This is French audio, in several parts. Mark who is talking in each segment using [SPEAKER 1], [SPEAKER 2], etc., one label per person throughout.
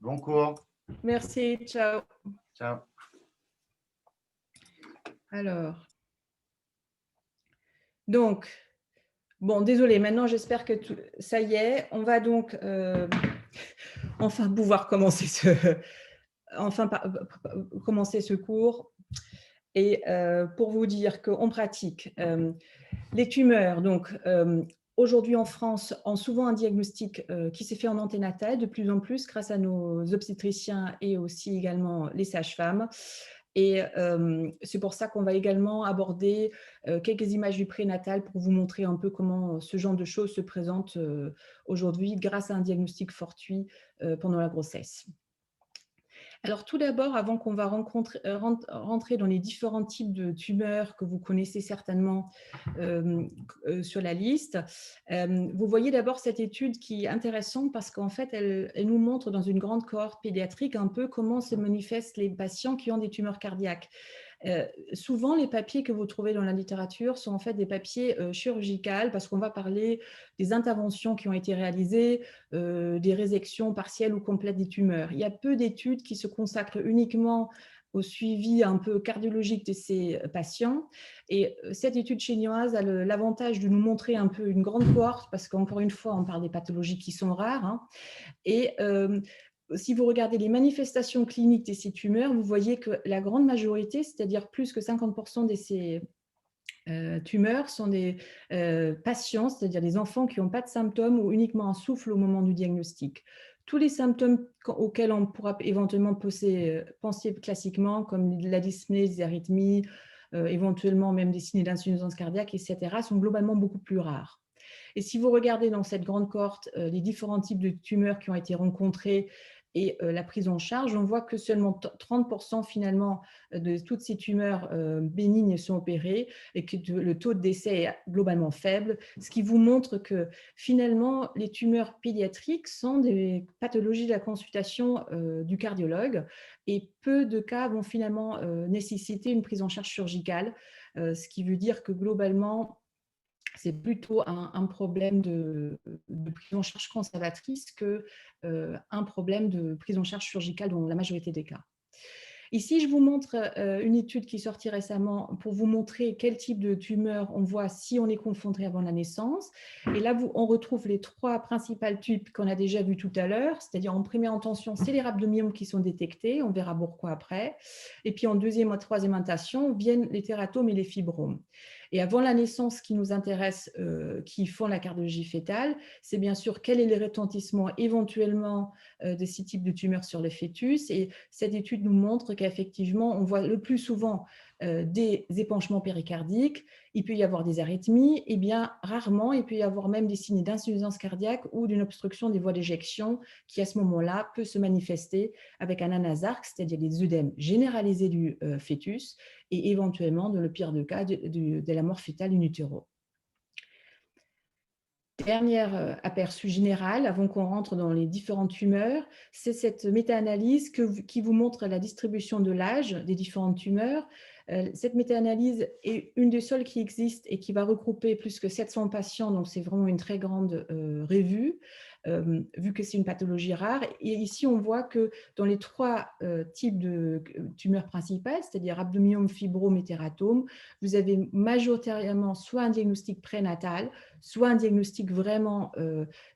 [SPEAKER 1] Bon cours.
[SPEAKER 2] Merci, ciao.
[SPEAKER 1] Ciao.
[SPEAKER 2] Alors, donc, bon, désolé, maintenant j'espère que ça y est, on va donc enfin pouvoir commencer commencer ce cours. Et pour vous dire qu'on pratique les tumeurs, donc aujourd'hui en France, ont souvent un diagnostic qui s'est fait en anténatal de plus en plus grâce à nos obstétriciens et aussi également les sages-femmes. Et c'est pour ça qu'on va également aborder quelques images du prénatal pour vous montrer un peu comment ce genre de choses se présente aujourd'hui grâce à un diagnostic fortuit pendant la grossesse. Alors tout d'abord, avant qu'on va rentrer dans les différents types de tumeurs que vous connaissez certainement sur la liste, vous voyez d'abord cette étude qui est intéressante parce qu'en fait, elle nous montre dans une grande cohorte pédiatrique un peu comment se manifestent les patients qui ont des tumeurs cardiaques. Souvent, les papiers que vous trouvez dans la littérature sont en fait des papiers chirurgicaux parce qu'on va parler des interventions qui ont été réalisées, des résections partielles ou complètes des tumeurs. Il y a peu d'études qui se consacrent uniquement au suivi un peu cardiologique de ces patients. Et cette étude chinoise a l'avantage de nous montrer un peu une grande cohorte parce qu'encore une fois, on parle des pathologies qui sont rares. Hein. Et si vous regardez les manifestations cliniques de ces tumeurs, vous voyez que la grande majorité, c'est-à-dire plus que 50% de ces tumeurs, sont des patients, c'est-à-dire des enfants qui n'ont pas de symptômes ou uniquement un souffle au moment du diagnostic. Tous les symptômes auxquels on pourra éventuellement penser classiquement, comme la dyspnée, les arythmies, éventuellement même des signes d'insuffisance cardiaque, etc., sont globalement beaucoup plus rares. Et si vous regardez dans cette grande cohorte les différents types de tumeurs qui ont été rencontrés et la prise en charge, on voit que seulement 30% finalement de toutes ces tumeurs bénignes sont opérées et que le taux de décès est globalement faible, ce qui vous montre que finalement les tumeurs pédiatriques sont des pathologies de la consultation du cardiologue et peu de cas vont finalement nécessiter une prise en charge chirurgicale, ce qui veut dire que globalement c'est plutôt un problème de prise en charge conservatrice qu'un problème de prise en charge chirurgicale dans la majorité des cas. Ici, je vous montre une étude qui est sortie récemment pour vous montrer quel type de tumeur on voit si on est confronté avant la naissance. Et là, on retrouve les trois principales types qu'on a déjà vus tout à l'heure, c'est-à-dire en première intention, c'est les rhabdomyomes qui sont détectés, on verra pourquoi après. Et puis en deuxième et troisième intention viennent les tératomes et les fibromes. Et avant la naissance, ce qui nous intéresse, qui font la cardiologie fœtale, c'est bien sûr quel est le retentissement éventuellement de ces types de tumeurs sur le fœtus. Et cette étude nous montre qu'effectivement, on voit le plus souvent des épanchements péricardiques, il peut y avoir des arythmies, et bien rarement, il peut y avoir même des signes d'insuffisance cardiaque ou d'une obstruction des voies d'éjection qui, à ce moment-là, peut se manifester avec un anasarque, c'est-à-dire des œdèmes généralisés du fœtus, et éventuellement, dans le pire des cas, de la mort fœtale in utero. Dernier aperçu général, avant qu'on rentre dans les différentes tumeurs, c'est cette méta-analyse qui vous montre la distribution de l'âge des différentes tumeurs. Cette méta-analyse est une des seules qui existe et qui va regrouper plus que 700 patients, donc c'est vraiment une très grande revue, vu que c'est une pathologie rare. Et ici, on voit que dans les trois types de tumeurs principales, c'est-à-dire rhabdomyome, fibrome et tératome, vous avez majoritairement soit un diagnostic prénatal, soit un diagnostic vraiment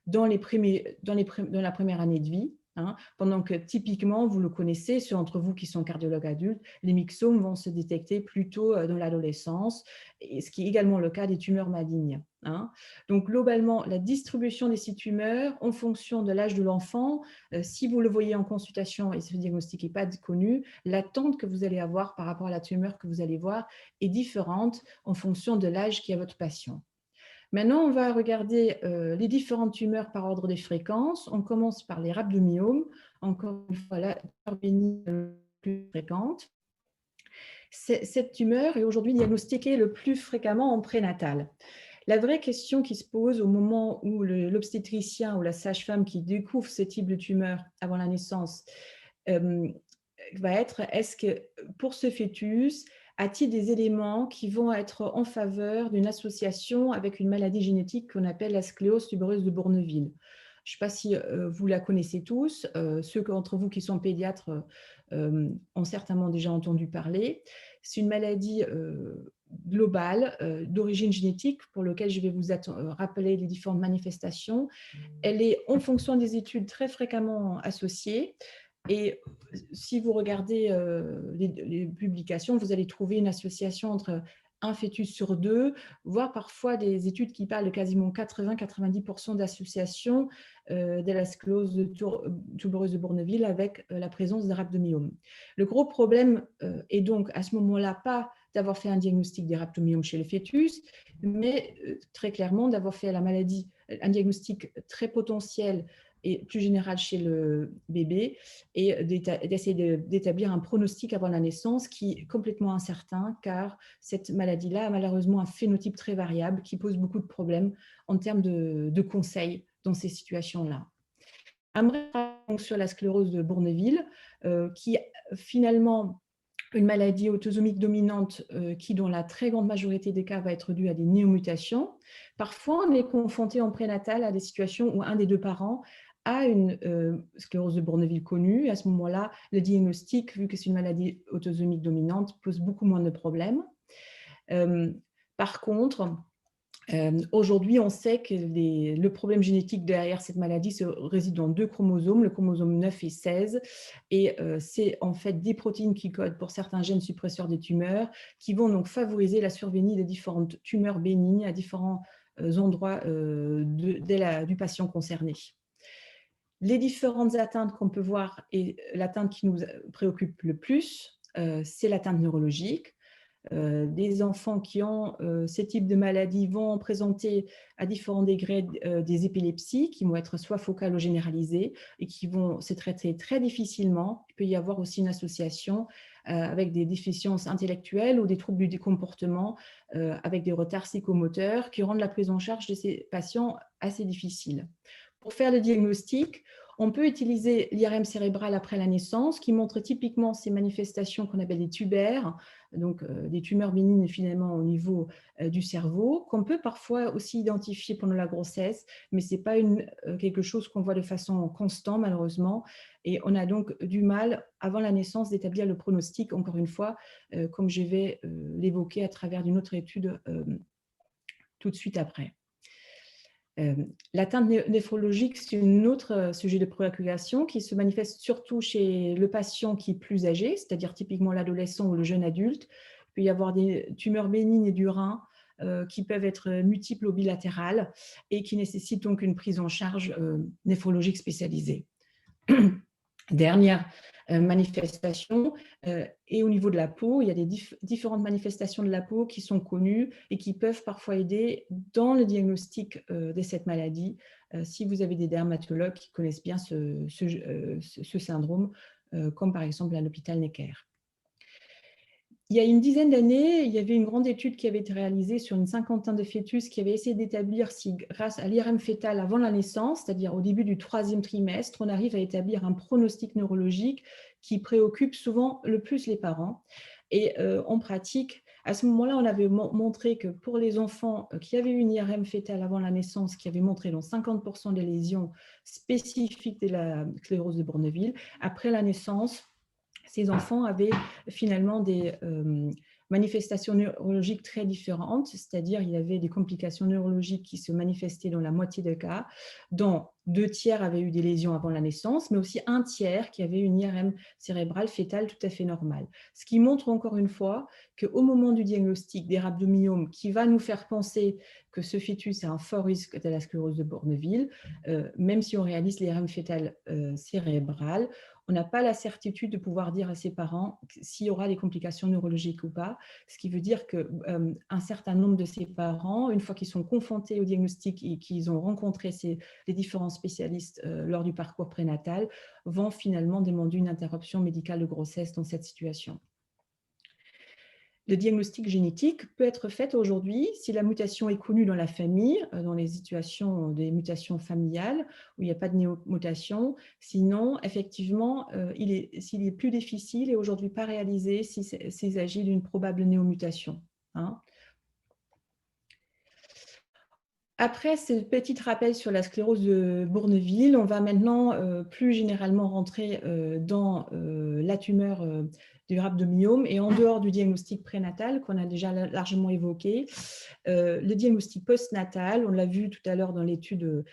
[SPEAKER 2] dans la première année de vie, hein, pendant que typiquement, vous le connaissez, ceux d'entre vous qui sont cardiologues adultes, les myxomes vont se détecter plutôt dans l'adolescence, ce qui est également le cas des tumeurs malignes. Hein. Donc globalement, la distribution des six tumeurs en fonction de l'âge de l'enfant, si vous le voyez en consultation et ce diagnostic n'est pas connu, l'attente que vous allez avoir par rapport à la tumeur que vous allez voir est différente en fonction de l'âge qui a votre patient. Maintenant, on va regarder les différentes tumeurs par ordre des fréquences. On commence par les rhabdomyomes, encore une fois la tumeur bénigne la plus fréquente. Cette tumeur est aujourd'hui diagnostiquée le plus fréquemment en prénatal. La vraie question qui se pose au moment où l'obstétricien ou la sage-femme qui découvre ce type de tumeur avant la naissance va être, est-ce que pour ce fœtus, a-t-il des éléments qui vont être en faveur d'une association avec une maladie génétique qu'on appelle la scléose tubereuse de Bourneville? Je ne sais pas si vous la connaissez tous. Ceux d'entre vous qui sont pédiatres ont certainement déjà entendu parler. C'est une maladie globale d'origine génétique pour laquelle je vais vous rappeler les différentes manifestations. Elle est en fonction des études très fréquemment associée. Et si vous regardez les publications, vous allez trouver une association entre un fœtus sur deux, voire parfois des études qui parlent de quasiment 80-90% d'associations de la sclérose tubereuse de Bourneville avec la présence d'un rhabdomyome. Le gros problème est donc à ce moment-là pas d'avoir fait un diagnostic des rhabdomyomes chez le fœtus, mais très clairement d'avoir fait la maladie, un diagnostic très potentiel et plus général chez le bébé, et d'essayer d'établir un pronostic avant la naissance qui est complètement incertain, car cette maladie-là a malheureusement un phénotype très variable qui pose beaucoup de problèmes en termes de conseils dans ces situations-là. Un bref sur la sclérose de Bourneville, qui finalement une maladie autosomique dominante qui, dans la très grande majorité des cas, va être due à des néomutations. Parfois, on est confronté en prénatal à des situations où un des deux parents a une sclérose de Bourneville connue. À ce moment-là, le diagnostic, vu que c'est une maladie autosomique dominante, pose beaucoup moins de problèmes. Par contre, aujourd'hui, on sait que le problème génétique derrière cette maladie réside dans deux chromosomes, le chromosome 9 et 16, et c'est en fait des protéines qui codent pour certains gènes suppresseurs des tumeurs qui vont donc favoriser la survenue de différentes tumeurs bénignes à différents endroits du patient concerné. Les différentes atteintes qu'on peut voir, et l'atteinte qui nous préoccupe le plus, c'est l'atteinte neurologique. Des enfants qui ont ces types de maladies vont présenter à différents degrés des épilepsies qui vont être soit focales ou généralisées et qui vont se traiter très difficilement. Il peut y avoir aussi une association avec des déficiences intellectuelles ou des troubles du comportement avec des retards psychomoteurs qui rendent la prise en charge de ces patients assez difficile. Pour faire le diagnostic, on peut utiliser l'IRM cérébral après la naissance qui montre typiquement ces manifestations qu'on appelle des tubaires, donc des tumeurs bénignes finalement au niveau du cerveau, qu'on peut parfois aussi identifier pendant la grossesse, mais ce n'est pas quelque chose qu'on voit de façon constante malheureusement, et on a donc du mal avant la naissance d'établir le pronostic, encore une fois, comme je vais l'évoquer à travers d'une autre étude tout de suite après. L'atteinte néphrologique, c'est un autre sujet de préoccupation qui se manifeste surtout chez le patient qui est plus âgé, c'est-à-dire typiquement l'adolescent ou le jeune adulte. Il peut y avoir des tumeurs bénignes du rein qui peuvent être multiples ou bilatérales et qui nécessitent donc une prise en charge néphrologique spécialisée. Dernière manifestation, et au niveau de la peau, il y a des différentes manifestations de la peau qui sont connues et qui peuvent parfois aider dans le diagnostic de cette maladie, si vous avez des dermatologues qui connaissent bien ce syndrome, comme par exemple à l'hôpital Necker. Il y a une dizaine d'années, il y avait une grande étude qui avait été réalisée sur une cinquantaine de fœtus qui avait essayé d'établir si, grâce à l'IRM fœtal avant la naissance, c'est-à-dire au début du 3e trimestre, on arrive à établir un pronostic neurologique qui préoccupe souvent le plus les parents. Et en pratique, à ce moment-là, on avait montré que pour les enfants qui avaient eu une IRM fœtale avant la naissance, qui avait montré dans 50% des lésions spécifiques de la sclérose de Bourneville, après la naissance, ces enfants avaient finalement des manifestations neurologiques très différentes, c'est-à-dire il y avait des complications neurologiques qui se manifestaient dans la moitié des cas, dont 2 tiers avaient eu des lésions avant la naissance, mais aussi 1 tiers qui avait une IRM cérébrale fœtale tout à fait normale. Ce qui montre encore une fois qu'au moment du diagnostic des rhabdomyomes qui va nous faire penser que ce fœtus a un fort risque de la sclérose de Bourneville, même si on réalise l'IRM fœtale cérébrale, on n'a pas la certitude de pouvoir dire à ses parents s'il y aura des complications neurologiques ou pas, ce qui veut dire qu'un certain nombre de ces parents, une fois qu'ils sont confrontés au diagnostic et qu'ils ont rencontré les différents spécialistes lors du parcours prénatal, vont finalement demander une interruption médicale de grossesse dans cette situation. Le diagnostic génétique peut être fait aujourd'hui si la mutation est connue dans la famille, dans les situations des mutations familiales où il n'y a pas de néomutation. Sinon, effectivement, s'il est plus difficile et aujourd'hui pas réalisé s'il s'agit d'une probable néomutation. Hein. Après ce petit rappel sur la sclérose de Bourneville, on va maintenant plus généralement rentrer dans la tumeur du rhabdomyome et en dehors du diagnostic prénatal qu'on a déjà largement évoqué, le diagnostic postnatal, on l'a vu tout à l'heure dans l'étude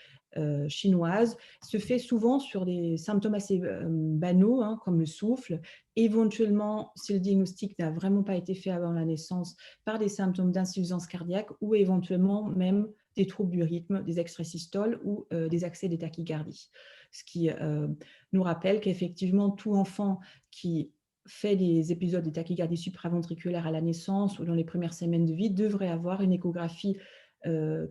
[SPEAKER 2] chinoise, se fait souvent sur des symptômes assez banaux, hein, comme le souffle. Éventuellement, si le diagnostic n'a vraiment pas été fait avant la naissance, par des symptômes d'insuffisance cardiaque ou éventuellement même des troubles du rythme, des extrasystoles ou des accès de tachycardie. Ce qui nous rappelle qu'effectivement, tout enfant qui fait des épisodes de tachycardie supraventriculaire à la naissance ou dans les premières semaines de vie devrait avoir une échographie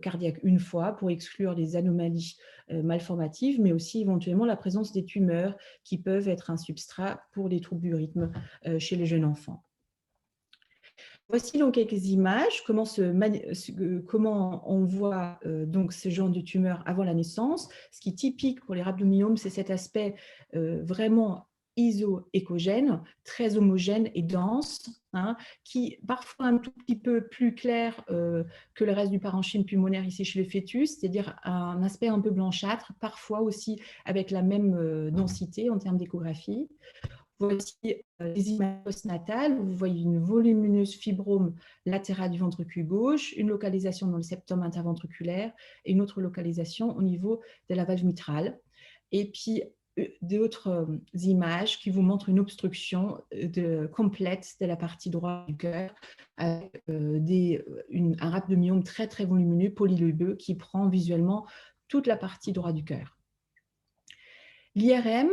[SPEAKER 2] cardiaque une fois pour exclure les anomalies malformatives, mais aussi éventuellement la présence des tumeurs qui peuvent être un substrat pour les troubles du rythme chez les jeunes enfants. Voici donc quelques images, comment on voit donc ce genre de tumeur avant la naissance. Ce qui est typique pour les rhabdomyomes, c'est cet aspect vraiment iso-échogène, très homogène et dense, hein, qui parfois un tout petit peu plus clair que le reste du parenchyme pulmonaire ici chez le fœtus, c'est-à-dire un aspect un peu blanchâtre, parfois aussi avec la même densité en termes d'échographie. Voici des images postnatales. Vous voyez une volumineuse fibrome latérale du ventricule gauche, une localisation dans le septum interventriculaire et une autre localisation au niveau de la valve mitrale. Et puis, d'autres images qui vous montrent une obstruction complète de la partie droite du cœur avec un rhabdomyome très, très volumineux, polylobeux, qui prend visuellement toute la partie droite du cœur. L'IRM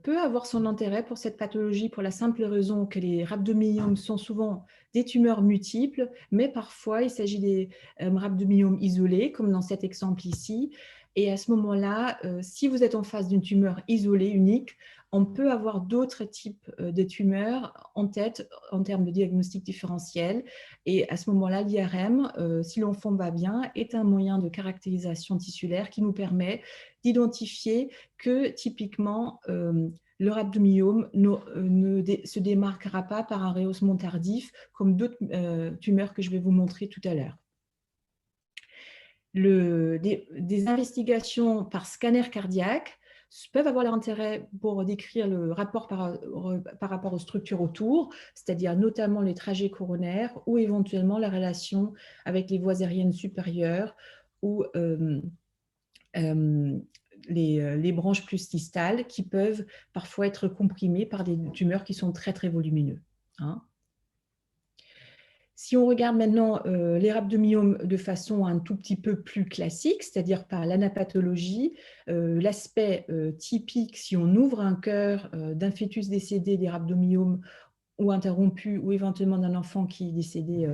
[SPEAKER 2] peut avoir son intérêt pour cette pathologie pour la simple raison que les rhabdomyomes sont souvent des tumeurs multiples, mais parfois il s'agit des rhabdomyomes isolés, comme dans cet exemple ici. Et à ce moment-là, si vous êtes en face d'une tumeur isolée, unique, on peut avoir d'autres types de tumeurs en tête en termes de diagnostic différentiel. Et à ce moment-là, l'IRM, si l'enfant va bien, est un moyen de caractérisation tissulaire qui nous permet d'identifier que typiquement, le rhabdomyome ne se démarquera pas par un rehaussement tardif comme d'autres tumeurs que je vais vous montrer tout à l'heure. Des investigations par scanner cardiaque peuvent avoir leur intérêt pour décrire le rapport par rapport aux structures autour, c'est-à-dire notamment les trajets coronaires ou éventuellement la relation avec les voies aériennes supérieures ou les branches plus distales qui peuvent parfois être comprimées par des tumeurs qui sont très, très volumineux. Hein. Si on regarde maintenant les rhabdomyomes de façon un tout petit peu plus classique, c'est-à-dire par l'anapathologie, l'aspect typique, si on ouvre un cœur d'un fœtus décédé des rhabdomyomes ou interrompu, ou éventuellement d'un enfant qui est décédé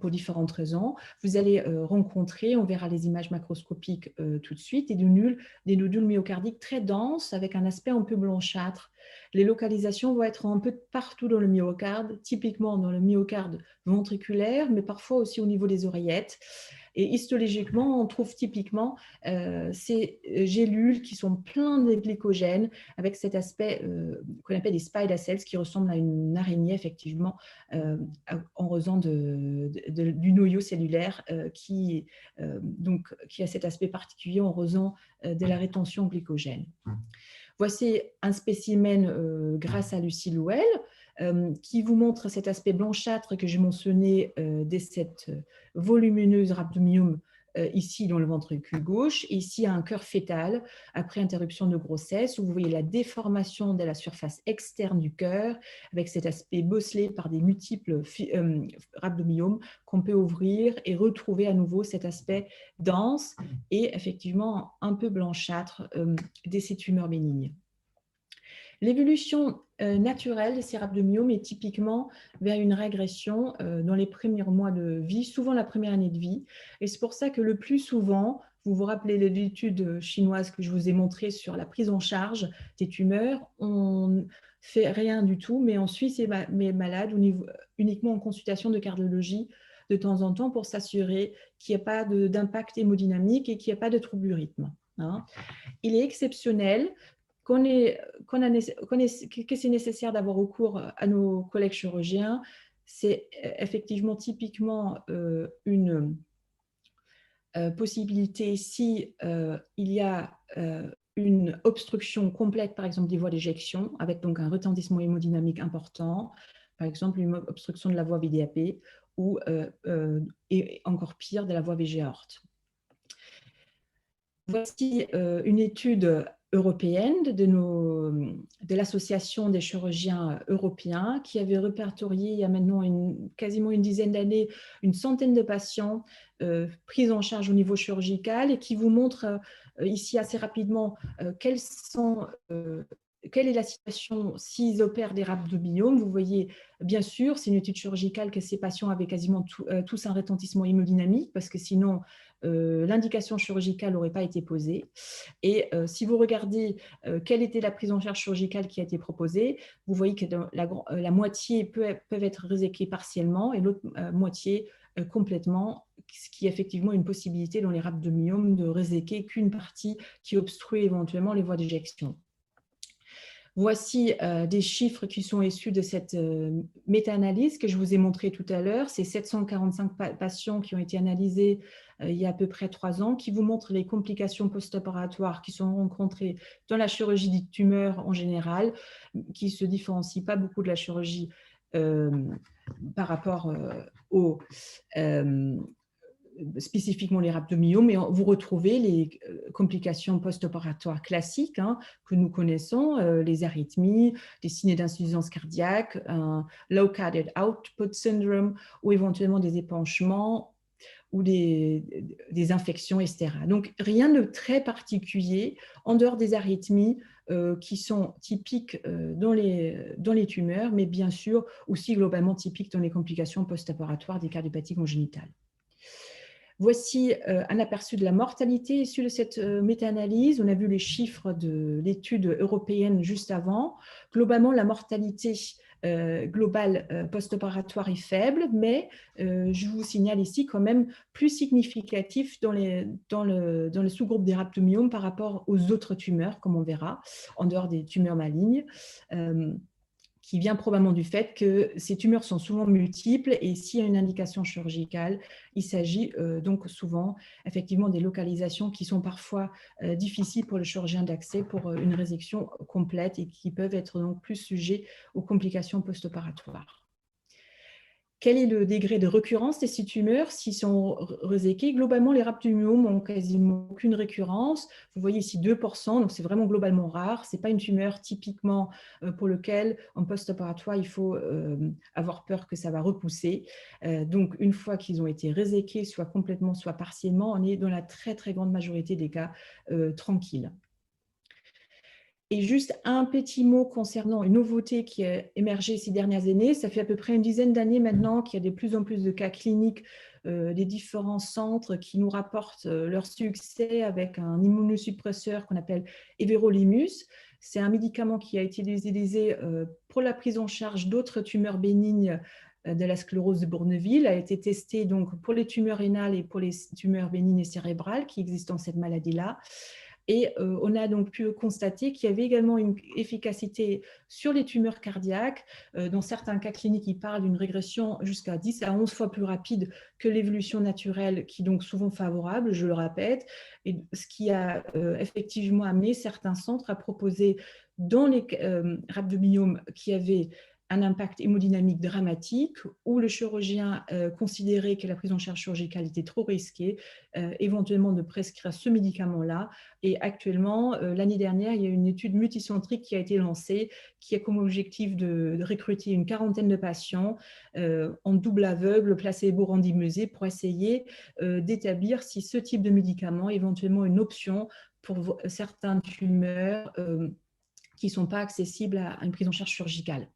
[SPEAKER 2] pour différentes raisons, vous allez rencontrer, on verra les images macroscopiques tout de suite, des nodules myocardiques très denses avec un aspect un peu blanchâtre. Les localisations vont être un peu partout dans le myocarde, typiquement dans le myocarde ventriculaire, mais parfois aussi au niveau des oreillettes. Et histologiquement, on trouve typiquement ces gélules qui sont pleines de glycogène avec cet aspect qu'on appelle des spider cells qui ressemblent à une araignée effectivement en raison du noyau cellulaire qui a cet aspect particulier en raison de la rétention glycogène. Voici un spécimen grâce à Lucie Louel qui vous montre cet aspect blanchâtre que j'ai mentionné de cette volumineuse rhabdomyome ici dans le ventricule gauche, et ici un cœur fœtal après interruption de grossesse, où vous voyez la déformation de la surface externe du cœur avec cet aspect bosselé par des multiples rhabdomyomes qu'on peut ouvrir et retrouver à nouveau cet aspect dense et effectivement un peu blanchâtre de ces tumeurs bénignes. L'évolution naturelle de ces rhabdomyomes est typiquement vers une régression dans les premiers mois de vie, souvent la première année de vie. Et c'est pour ça que le plus souvent, vous vous rappelez l'étude chinoise que je vous ai montrée sur la prise en charge des tumeurs, on ne fait rien du tout, mais on suit ces malades uniquement en consultation de cardiologie de temps en temps pour s'assurer qu'il n'y a pas d'impact hémodynamique et qu'il n'y a pas de trouble du rythme. Hein. Il est exceptionnel que c'est nécessaire d'avoir recours à nos collègues chirurgiens. C'est effectivement typiquement une possibilité si il y a une obstruction complète, par exemple, des voies d'éjection, avec donc un retentissement hémodynamique important, par exemple une obstruction de la voie VDAP, ou et encore pire, de la voie VG aorte. Voici une étude européenne de l'Association des chirurgiens européens qui avait répertorié il y a maintenant quasiment une dizaine d'années une centaine de patients pris en charge au niveau chirurgical et qui vous montre ici assez rapidement quelle est la situation s'ils opèrent des rhabdomyomes. Vous voyez, bien sûr, c'est une étude chirurgicale que ces patients avaient quasiment tous un retentissement hémodynamique parce que sinon, l'indication chirurgicale n'aurait pas été posée. Et si vous regardez quelle était la prise en charge chirurgicale qui a été proposée, vous voyez que la moitié peuvent être réséquées partiellement et l'autre moitié complètement, ce qui est effectivement une possibilité dans les rhabdomyomes de réséquer qu'une partie qui obstrue éventuellement les voies d'éjection. Voici des chiffres qui sont issus de cette méta-analyse que je vous ai montré tout à l'heure. C'est 745 patients qui ont été analysés il y a à peu près 3 ans, qui vous montrent les complications post-opératoires qui sont rencontrées dans la chirurgie dite tumeur en général, qui ne se différencie pas beaucoup de la chirurgie par rapport aux spécifiquement les rhabdomyomes, mais vous retrouvez les complications post-opératoires classiques que nous connaissons, les arythmies, les signes d'insuffisance cardiaque, un low cardiac output syndrome ou éventuellement des épanchements ou des infections, etc. Donc, rien de très particulier en dehors des arythmies qui sont typiques dans les tumeurs, mais bien sûr aussi globalement typiques dans les complications post-opératoires des cardiopathies congénitales. Voici un aperçu de la mortalité issue de cette méta-analyse. On a vu les chiffres de l'étude européenne juste avant. Globalement, la mortalité globale post-opératoire est faible, mais je vous signale ici quand même plus significatif dans le sous-groupe des rhabdomyomes par rapport aux autres tumeurs, comme on verra, en dehors des tumeurs malignes. Qui vient probablement du fait que ces tumeurs sont souvent multiples et s'il y a une indication chirurgicale, il s'agit donc souvent effectivement des localisations qui sont parfois difficiles pour le chirurgien d'accès pour une résection complète et qui peuvent être donc plus sujets aux complications post-opératoires. Quel est le degré de récurrence des ces tumeurs s'ils sont réséqués? Globalement, les rhabdomyomes n'ont quasiment aucune récurrence. Vous voyez ici 2%, donc c'est vraiment globalement rare. Ce n'est pas une tumeur typiquement pour laquelle, en post-opératoire, il faut avoir peur que ça va repousser. Donc, une fois qu'ils ont été réséqués, soit complètement, soit partiellement, on est dans la très, très grande majorité des cas tranquilles. Et juste un petit mot concernant une nouveauté qui a émergé ces dernières années. Ça fait à peu près une dizaine d'années maintenant qu'il y a de plus en plus de cas cliniques des différents centres qui nous rapportent leur succès avec un immunosuppresseur qu'on appelle everolimus. C'est un médicament qui a été utilisé pour la prise en charge d'autres tumeurs bénignes de la sclérose de Bourneville, a été testé donc pour les tumeurs rénales et pour les tumeurs bénignes et cérébrales qui existent dans cette maladie-là. Et on a donc pu constater qu'il y avait également une efficacité sur les tumeurs cardiaques. Dans certains cas cliniques, ils parlent d'une régression jusqu'à 10 à 11 fois plus rapide que l'évolution naturelle, qui est donc souvent favorable, je le répète, et ce qui a effectivement amené certains centres à proposer dans les rhabdomyomes qui avaient un impact hémodynamique dramatique, où le chirurgien considérait que la prise en charge chirurgicale était trop risquée, éventuellement de prescrire ce médicament-là. Et actuellement, l'année dernière, il y a une étude multicentrique qui a été lancée, qui a comme objectif de recruter une quarantaine de patients en double aveugle, placebo randomisé, pour essayer d'établir si ce type de médicament est éventuellement une option pour certaines tumeurs qui ne sont pas accessibles à une prise en charge chirurgicale.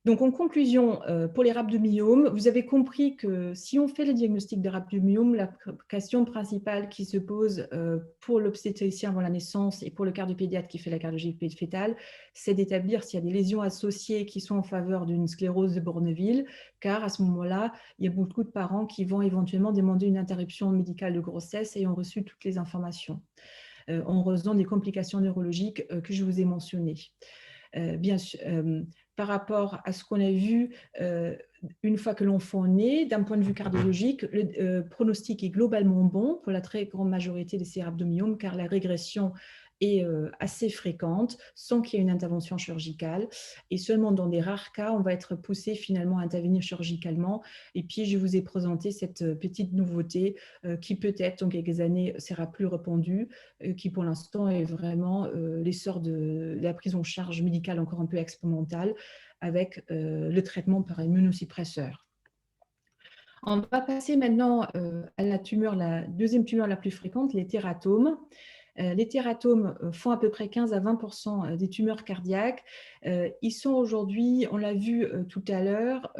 [SPEAKER 2] Donc, en conclusion, pour les rhabdomyomes, vous avez compris que si on fait le diagnostic de rhabdomyome, la question principale qui se pose pour l'obstétricien avant la naissance et pour le cardiopédiatre qui fait la cardiologie fœtale, c'est d'établir s'il y a des lésions associées qui sont en faveur d'une sclérose de Bourneville, car à ce moment-là, il y a beaucoup de parents qui vont éventuellement demander une interruption médicale de grossesse ayant reçu toutes les informations en raison des complications neurologiques que je vous ai mentionnées. bien sûr, par rapport à ce qu'on a vu une fois que l'enfant naît, d'un point de vue cardiologique, le pronostic est globalement bon pour la très grande majorité des cérébdomyomes, car la régression est assez fréquente sans qu'il y ait une intervention chirurgicale. Et seulement dans des rares cas, on va être poussé finalement à intervenir chirurgicalement. Et puis, je vous ai présenté cette petite nouveauté qui peut-être dans quelques années sera plus répandue, qui pour l'instant est vraiment l'essor de la prise en charge médicale encore un peu expérimentale avec le traitement par immunosuppresseur. On va passer maintenant à la tumeur, la deuxième tumeur la plus fréquente, les tératomes. Les tératomes font à peu près 15 à 20% des tumeurs cardiaques. Ils sont aujourd'hui, on l'a vu tout à l'heure,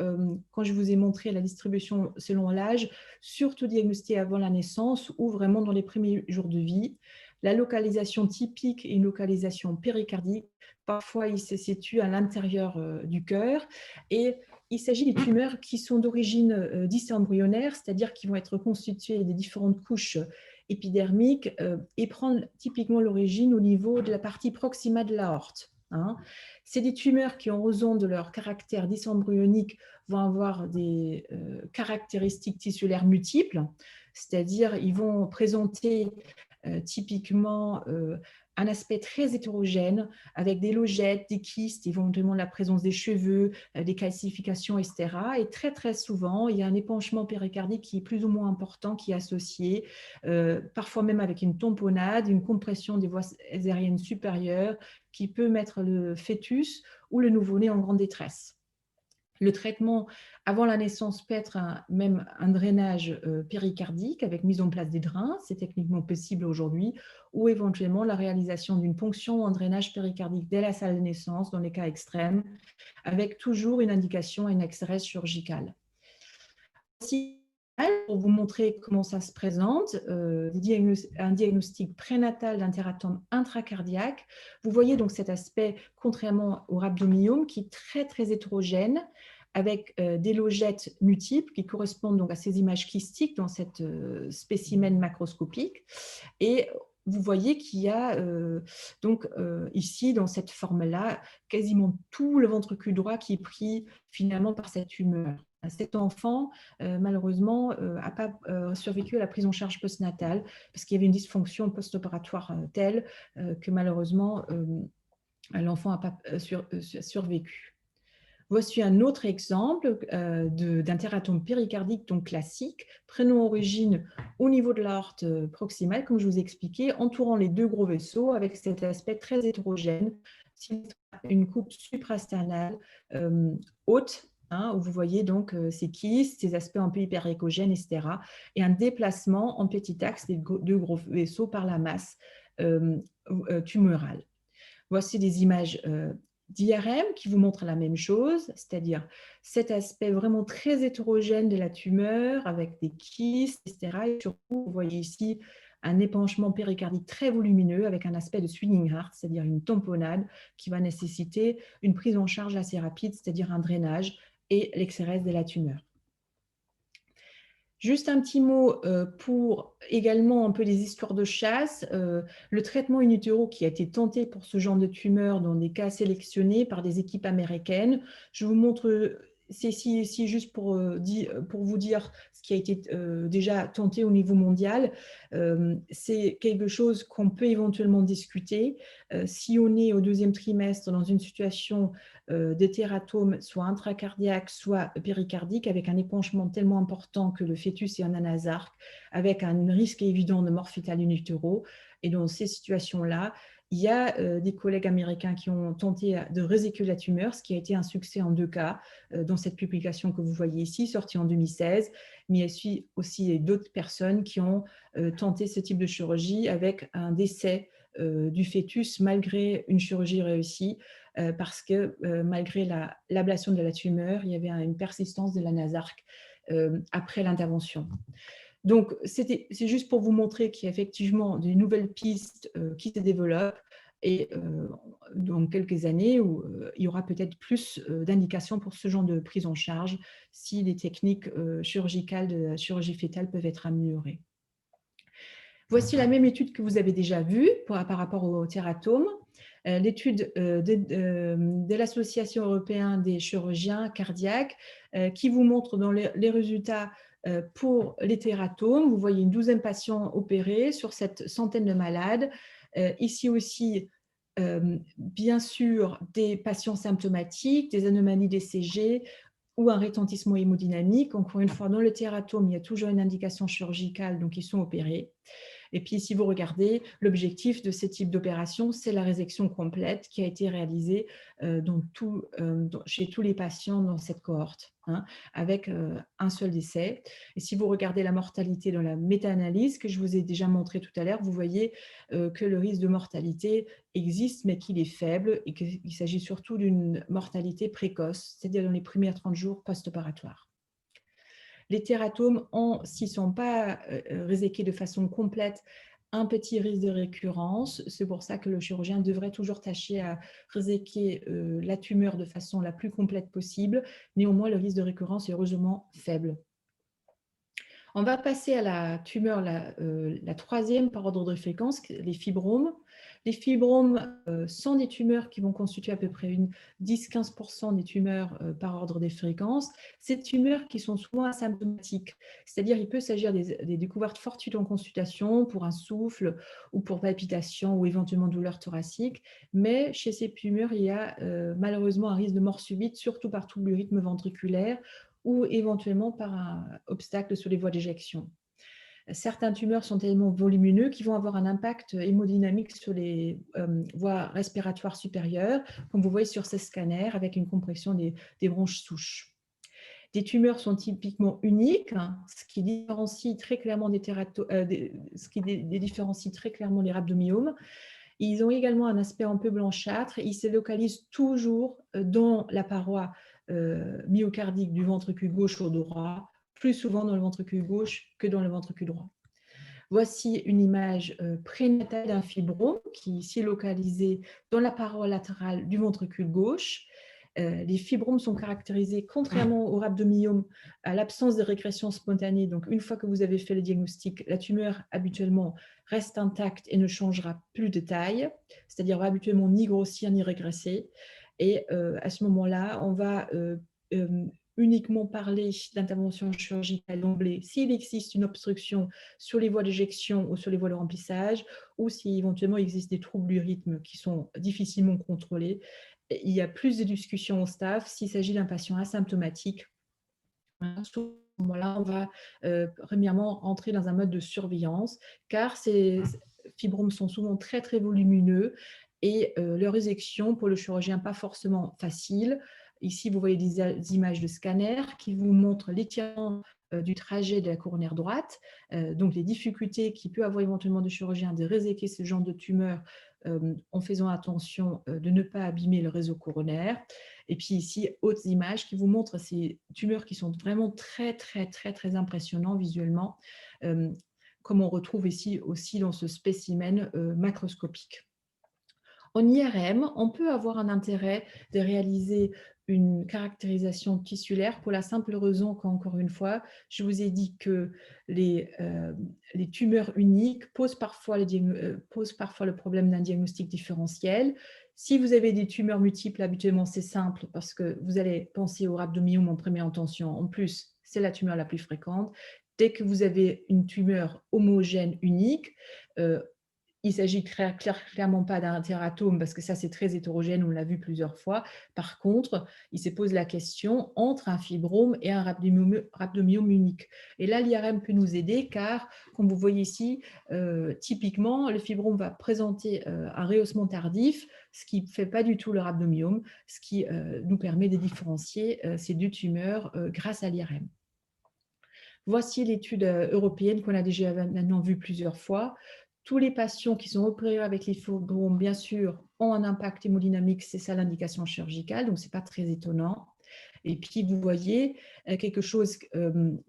[SPEAKER 2] quand je vous ai montré la distribution selon l'âge, surtout diagnostiqués avant la naissance ou vraiment dans les premiers jours de vie. La localisation typique est une localisation péricardique. Parfois, il se situe à l'intérieur du cœur et il s'agit des tumeurs qui sont d'origine disembryonnaire, c'est-à-dire qui vont être constituées des différentes couches épidermiques et prendre typiquement l'origine au niveau de la partie proximale de l'aorte. C'est des tumeurs qui, en raison de leur caractère dysembryonique, vont avoir des caractéristiques tissulaires multiples, c'est-à-dire ils vont présenter typiquement un aspect très hétérogène avec des logettes, des kystes, éventuellement la présence des cheveux, des calcifications, etc. Et très, très souvent, il y a un épanchement péricardique qui est plus ou moins important, qui est associé, parfois même avec une tamponnade, une compression des voies aériennes supérieures, qui peut mettre le fœtus ou le nouveau-né en grande détresse. Le traitement avant la naissance peut être même un drainage péricardique avec mise en place des drains, c'est techniquement possible aujourd'hui, ou éventuellement la réalisation d'une ponction en drainage péricardique dès la salle de naissance dans les cas extrêmes, avec toujours une indication à une extéresse chirurgicale. Pour vous montrer comment ça se présente, un diagnostic prénatal d'un tératome intracardiaque. Vous voyez donc cet aspect, contrairement au rhabdomyome, qui est très, très hétérogène, avec des logettes multiples qui correspondent donc à ces images kystiques dans cette spécimen macroscopique. Et vous voyez qu'il y a donc ici, dans cette forme-là, quasiment tout le ventricule droit qui est pris finalement par cette tumeur. Cet enfant, malheureusement, n'a pas survécu à la prise en charge postnatale parce qu'il y avait une dysfonction post-opératoire telle que malheureusement, l'enfant n'a pas survécu. Voici un autre exemple d'un tératome péricardique donc classique, prenant origine au niveau de l'aorte proximale, comme je vous ai expliqué, entourant les deux gros vaisseaux avec cet aspect très hétérogène, une coupe suprasternale haute, où vous voyez donc ces kystes, ces aspects un peu hyperéchogènes, etc. Et un déplacement en petit axe des deux gros vaisseaux par la masse tumorale. Voici des images d'IRM qui vous montrent la même chose, c'est-à-dire cet aspect vraiment très hétérogène de la tumeur avec des kystes, etc. Et surtout, vous voyez ici un épanchement péricardique très volumineux avec un aspect de swinging heart, c'est-à-dire une tamponnade qui va nécessiter une prise en charge assez rapide, c'est-à-dire un drainage et l'exérèse de la tumeur. Juste un petit mot pour également un peu les histoires de chasse. Le traitement in utero qui a été tenté pour ce genre de tumeur dans des cas sélectionnés par des équipes américaines. Je vous montre, c'est ici juste pour vous dire ce qui a été déjà tenté au niveau mondial. C'est quelque chose qu'on peut éventuellement discuter. Si on est au deuxième trimestre dans une situation de tératome, soit intracardiaque, soit péricardique, avec un épanchement tellement important que le fœtus est un anasarque, avec un risque évident de mort fœtale in utero. Et dans ces situations-là, il y a des collègues américains qui ont tenté de réséquer la tumeur, ce qui a été un succès en 2 cas, dans cette publication que vous voyez ici, sortie en 2016, mais il y a aussi d'autres personnes qui ont tenté ce type de chirurgie avec un décès du fœtus malgré une chirurgie réussie, parce que malgré l'ablation de la tumeur, il y avait une persistance de l'anasarque après l'intervention. Donc, c'est juste pour vous montrer qu'il y a effectivement des nouvelles pistes qui se développent et dans quelques années où il y aura peut-être plus d'indications pour ce genre de prise en charge si les techniques chirurgicales de la chirurgie fœtale peuvent être améliorées. Voici la même étude que vous avez déjà vue par rapport au tératome. l'étude de l'Association européenne des chirurgiens cardiaques qui vous montre dans les résultats pour les tératomes. Vous voyez une 12e patients opérés sur cette centaine de malades. Ici aussi, bien sûr, des patients symptomatiques, des anomalies d'ECG ou un retentissement hémodynamique. Encore une fois, dans le tératome, il y a toujours une indication chirurgicale, donc ils sont opérés. Et puis, si vous regardez, l'objectif de ce type d'opération, c'est la résection complète qui a été réalisée chez tous les patients dans cette cohorte, hein, avec un seul décès. Et si vous regardez la mortalité dans la méta-analyse que je vous ai déjà montré tout à l'heure, vous voyez que le risque de mortalité existe, mais qu'il est faible et qu'il s'agit surtout d'une mortalité précoce, c'est-à-dire dans les premiers 30 jours post-opératoires. Les tératomes s'ils ne sont pas réséqués de façon complète, un petit risque de récurrence. C'est pour ça que le chirurgien devrait toujours tâcher à réséquer la tumeur de façon la plus complète possible. Néanmoins, le risque de récurrence est heureusement faible. On va passer à la tumeur, la troisième par ordre de fréquence, les fibromes. Les fibromes sont des tumeurs qui vont constituer à peu près 10-15% des tumeurs par ordre de fréquence. Ces tumeurs qui sont souvent asymptomatiques, c'est-à-dire il peut s'agir des découvertes fortuites en consultation pour un souffle ou pour palpitation ou éventuellement douleur thoracique, mais chez ces tumeurs, il y a malheureusement un risque de mort subite, surtout par trouble du rythme ventriculaire ou éventuellement par un obstacle sur les voies d'éjection. Certains tumeurs sont tellement volumineux qu'ils vont avoir un impact hémodynamique sur les voies respiratoires supérieures, comme vous voyez sur ces scanners, avec une compression des bronches souches. Des tumeurs sont typiquement uniques, hein, ce qui différencie très clairement différencie très clairement les rhabdomyomes. Ils ont également un aspect un peu blanchâtre. Ils se localisent toujours dans la paroi myocardique du ventricule gauche au droit, plus souvent dans le ventricule gauche que dans le ventricule droit. Voici une image prénatale d'un fibrome qui s'est localisé dans la paroi latérale du ventricule gauche. Les fibromes sont caractérisés, contrairement au rhabdomyome, à l'absence de régression spontanée. Donc, une fois que vous avez fait le diagnostic, la tumeur habituellement reste intacte et ne changera plus de taille, c'est-à-dire va habituellement ni grossir ni régresser. Et à ce moment-là, on va uniquement parler d'intervention chirurgicale d'emblée s'il existe une obstruction sur les voies d'éjection ou sur les voies de remplissage, ou si éventuellement il existe des troubles du rythme qui sont difficilement contrôlés. Il y a plus de discussions au staff s'il s'agit d'un patient asymptomatique. À ce moment-là, on va premièrement entrer dans un mode de surveillance, car ces fibromes sont souvent très, très volumineux et leur résection pour le chirurgien pas forcément facile. Ici, vous voyez des images de scanner qui vous montrent l'étirement du trajet de la coronaire droite, donc les difficultés qu'il peut avoir éventuellement de chirurgien de réséquer ce genre de tumeur en faisant attention de ne pas abîmer le réseau coronaire. Et puis ici, autres images qui vous montrent ces tumeurs qui sont vraiment très, très, très, très impressionnants visuellement, comme on retrouve ici aussi dans ce spécimen macroscopique. En IRM, on peut avoir un intérêt de réaliser une caractérisation tissulaire pour la simple raison qu'encore une fois, je vous ai dit que les tumeurs uniques posent parfois le problème d'un diagnostic différentiel. Si vous avez des tumeurs multiples, habituellement c'est simple parce que vous allez penser au rhabdomyome en première intention. En plus, c'est la tumeur la plus fréquente. Dès que vous avez une tumeur homogène unique, il s'agit clairement pas d'un tératome parce que ça, c'est très hétérogène, on l'a vu plusieurs fois. Par contre, il se pose la question entre un fibrome et un rhabdomyome unique. Et là, l'IRM peut nous aider car, comme vous voyez ici, typiquement, le fibrome va présenter un rehaussement tardif, ce qui ne fait pas du tout le rhabdomyome, ce qui nous permet de différencier ces deux tumeurs grâce à l'IRM. Voici l'étude européenne qu'on a déjà maintenant vue plusieurs fois. Tous les patients qui sont opérés avec les fibromes, bien sûr, ont un impact hémodynamique, c'est ça l'indication chirurgicale, donc ce n'est pas très étonnant. Et puis, vous voyez quelque chose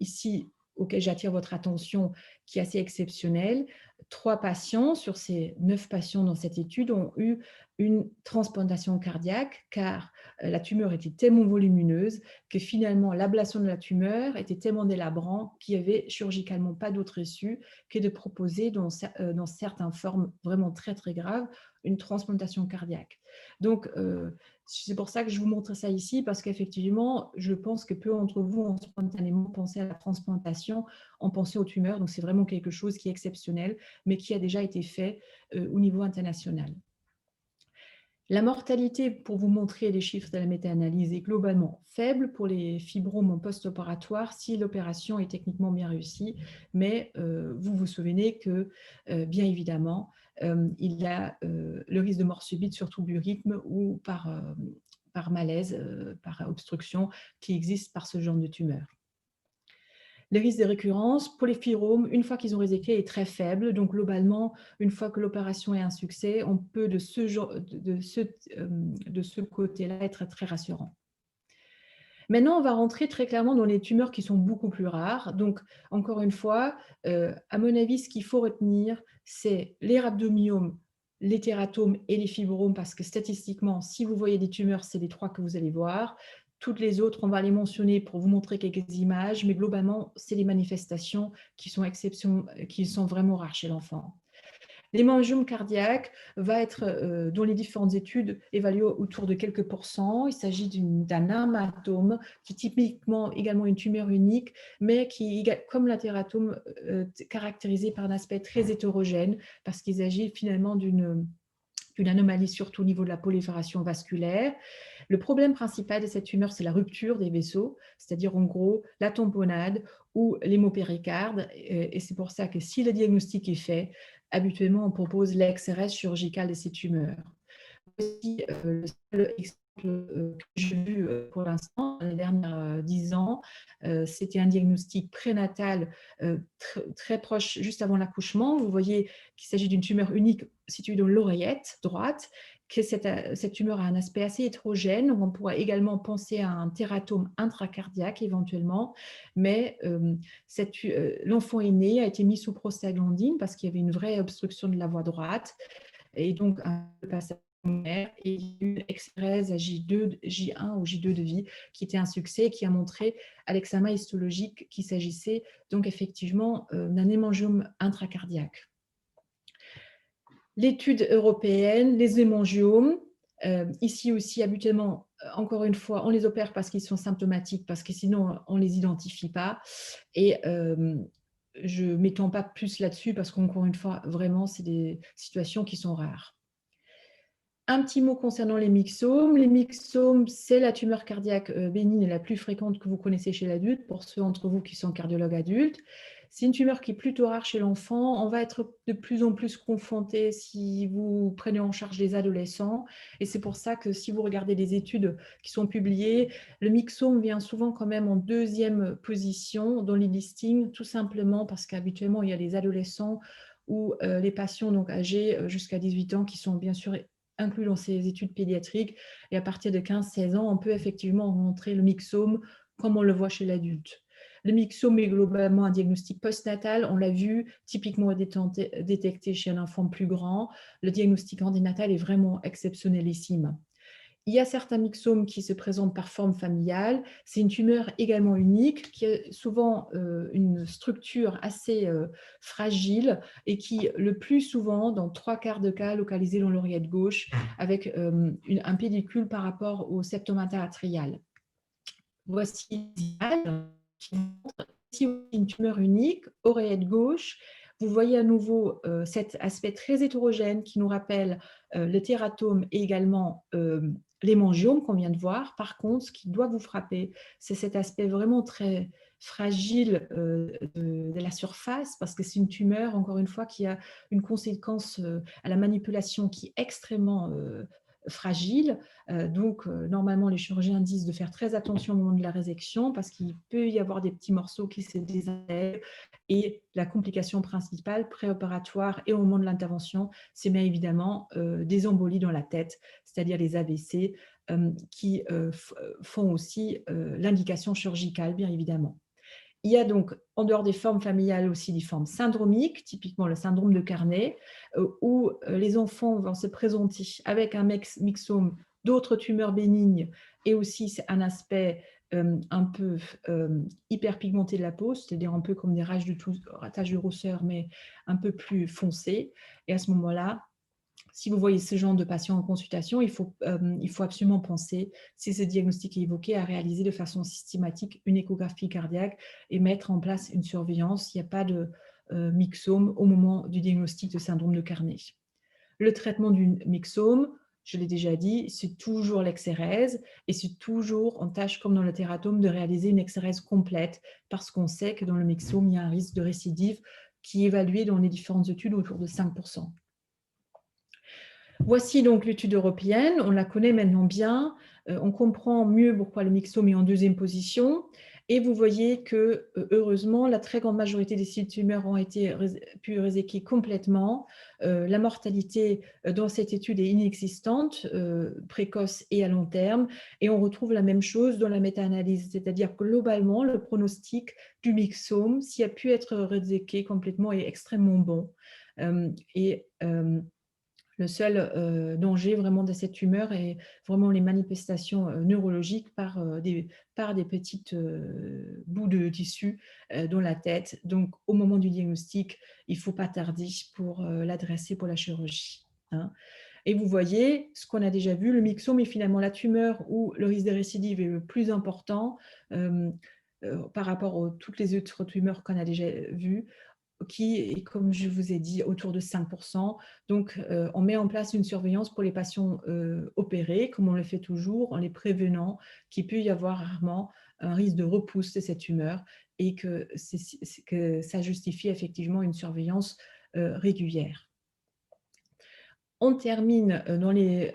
[SPEAKER 2] ici auquel j'attire votre attention qui est assez exceptionnel. 3 patients sur ces 9 patients dans cette étude ont eu une transplantation cardiaque, car la tumeur était tellement volumineuse que finalement l'ablation de la tumeur était tellement délabrant qu'il n'y avait chirurgicalement pas d'autre issue que de proposer dans certaines formes vraiment très très graves une transplantation cardiaque. Donc c'est pour ça que je vous montre ça ici, parce qu'effectivement je pense que peu d'entre vous ont spontanément pensé à la transplantation en pensant aux tumeurs, donc c'est vraiment quelque chose qui est exceptionnel mais qui a déjà été fait au niveau international. La mortalité, pour vous montrer les chiffres de la méta-analyse, est globalement faible pour les fibromes en post-opératoire si l'opération est techniquement bien réussie, mais vous vous souvenez que, bien évidemment, il y a le risque de mort subite, surtout du rythme ou par malaise, par obstruction, qui existe par ce genre de tumeur. Le risque de récurrence pour les fibromes, une fois qu'ils ont résecté, est très faible. Donc, globalement, une fois que l'opération est un succès, on peut de ce côté-là être très rassurant. Maintenant, on va rentrer très clairement dans les tumeurs qui sont beaucoup plus rares. Donc, encore une fois, à mon avis, ce qu'il faut retenir, c'est les rhabdomyomes, les tératomes et les fibromes, parce que statistiquement, si vous voyez des tumeurs, c'est les 3 que vous allez voir. Toutes les autres, on va les mentionner pour vous montrer quelques images, mais globalement, c'est les manifestations qui sont vraiment rares chez l'enfant. L'hémangiome cardiaque va être, dans les différentes études, évalué autour de quelques pourcents. Il s'agit d'un amatome qui est typiquement également une tumeur unique, mais qui, comme la tératome, caractérisé par un aspect très hétérogène, parce qu'il s'agit finalement d'une anomalie surtout au niveau de la prolifération vasculaire. Le problème principal de cette tumeur, c'est la rupture des vaisseaux, c'est-à-dire en gros la tamponnade ou l'hémopéricarde. Et c'est pour ça que si le diagnostic est fait, habituellement on propose l'ex-RS chirurgical de ces tumeurs. Aussi, le seul exemple que j'ai vu pour l'instant, les dernières 10 ans, c'était un diagnostic prénatal très proche, juste avant l'accouchement. Vous voyez qu'il s'agit d'une tumeur unique située dans l'oreillette droite, que cette tumeur a un aspect assez hétérogène. On pourrait également penser à un tératome intracardiaque éventuellement, mais l'enfant est né, a été mis sous prostaglandine parce qu'il y avait une vraie obstruction de la voie droite et donc un passage et une exprès à J1 ou J2 de vie qui était un succès, qui a montré à l'examen histologique qu'il s'agissait donc effectivement d'un hémangiome intracardiaque. L'étude européenne, les hémangiomes, ici aussi habituellement, encore une fois, on les opère parce qu'ils sont symptomatiques, parce que sinon on ne les identifie pas. Et je ne m'étends pas plus là-dessus parce qu'encore une fois, vraiment, c'est des situations qui sont rares. Un petit mot concernant les myxomes. Les myxomes, c'est la tumeur cardiaque bénigne la plus fréquente que vous connaissez chez l'adulte, pour ceux d'entre vous qui sont cardiologues adultes. C'est une tumeur qui est plutôt rare chez l'enfant. On va être de plus en plus confronté si vous prenez en charge les adolescents. Et c'est pour ça que si vous regardez les études qui sont publiées, le myxome vient souvent quand même en deuxième position dans les listings, tout simplement parce qu'habituellement, il y a les adolescents ou les patients donc âgés jusqu'à 18 ans qui sont bien sûr inclus dans ces études pédiatriques. Et à partir de 15-16 ans, on peut effectivement rencontrer le myxome comme on le voit chez l'adulte. Le myxome est globalement un diagnostic postnatal, on l'a vu, typiquement détecté chez un enfant plus grand. Le diagnostic anténatal est vraiment exceptionnelissime. Il y a certains myxomes qui se présentent par forme familiale. C'est une tumeur également unique, qui a souvent une structure assez fragile et qui, le plus souvent, dans 3/4 de cas, localisée dans l'oreillette gauche, avec un pédicule par rapport au septum interatrial. Voici l'image qui montre ici une tumeur unique, oreillette gauche. Vous voyez à nouveau cet aspect très hétérogène qui nous rappelle le tératome et également l'hémangiome qu'on vient de voir. Par contre, ce qui doit vous frapper, c'est cet aspect vraiment très fragile de la surface, parce que c'est une tumeur, encore une fois, qui a une conséquence à la manipulation qui est extrêmement fragile. Donc, normalement, les chirurgiens disent de faire très attention au moment de la résection parce qu'il peut y avoir des petits morceaux qui se désintègrent. Et la complication principale préopératoire et au moment de l'intervention, c'est bien évidemment des embolies dans la tête, c'est-à-dire les AVC, qui font aussi l'indication chirurgicale, bien évidemment. Il y a donc, en dehors des formes familiales, aussi des formes syndromiques, typiquement le syndrome de Carnet, où les enfants vont se présenter avec un myxome, d'autres tumeurs bénignes et aussi un aspect un peu hyperpigmenté de la peau, c'est-à-dire un peu comme des taches de rousseur, mais un peu plus foncées. Et à ce moment-là, si vous voyez ce genre de patient en consultation, il faut absolument penser, si ce diagnostic est évoqué, à réaliser de façon systématique une échographie cardiaque et mettre en place une surveillance. Il n'y a pas de myxome au moment du diagnostic de syndrome de Carnet. Le traitement du myxome, je l'ai déjà dit, c'est toujours l'exérèse et c'est toujours, on tâche comme dans le tératome, de réaliser une exérèse complète parce qu'on sait que dans le myxome, il y a un risque de récidive qui est évalué dans les différentes études autour de 5%. Voici donc l'étude européenne, on la connaît maintenant bien, on comprend mieux pourquoi le myxome est en deuxième position, et vous voyez que, heureusement, la très grande majorité des sites tumeurs ont été pu réséquer complètement. La mortalité dans cette étude est inexistante, précoce et à long terme, et on retrouve la même chose dans la méta-analyse, c'est-à-dire que globalement, le pronostic du myxome, s'il a pu être réséqué complètement, est extrêmement bon. Le seul danger vraiment de cette tumeur est vraiment les manifestations neurologiques par des petites bouts de tissu dans la tête. Donc, au moment du diagnostic, il ne faut pas tarder pour l'adresser pour la chirurgie, hein. Et vous voyez, ce qu'on a déjà vu, le myxome est finalement la tumeur où le risque de récidive est le plus important par rapport à toutes les autres tumeurs qu'on a déjà vues, qui est, comme je vous ai dit, autour de 5%. Donc, on met en place une surveillance pour les patients opérés, comme on le fait toujours, en les prévenant qu'il peut y avoir rarement un risque de repousse de cette tumeur et que ça justifie effectivement une surveillance régulière. On termine dans les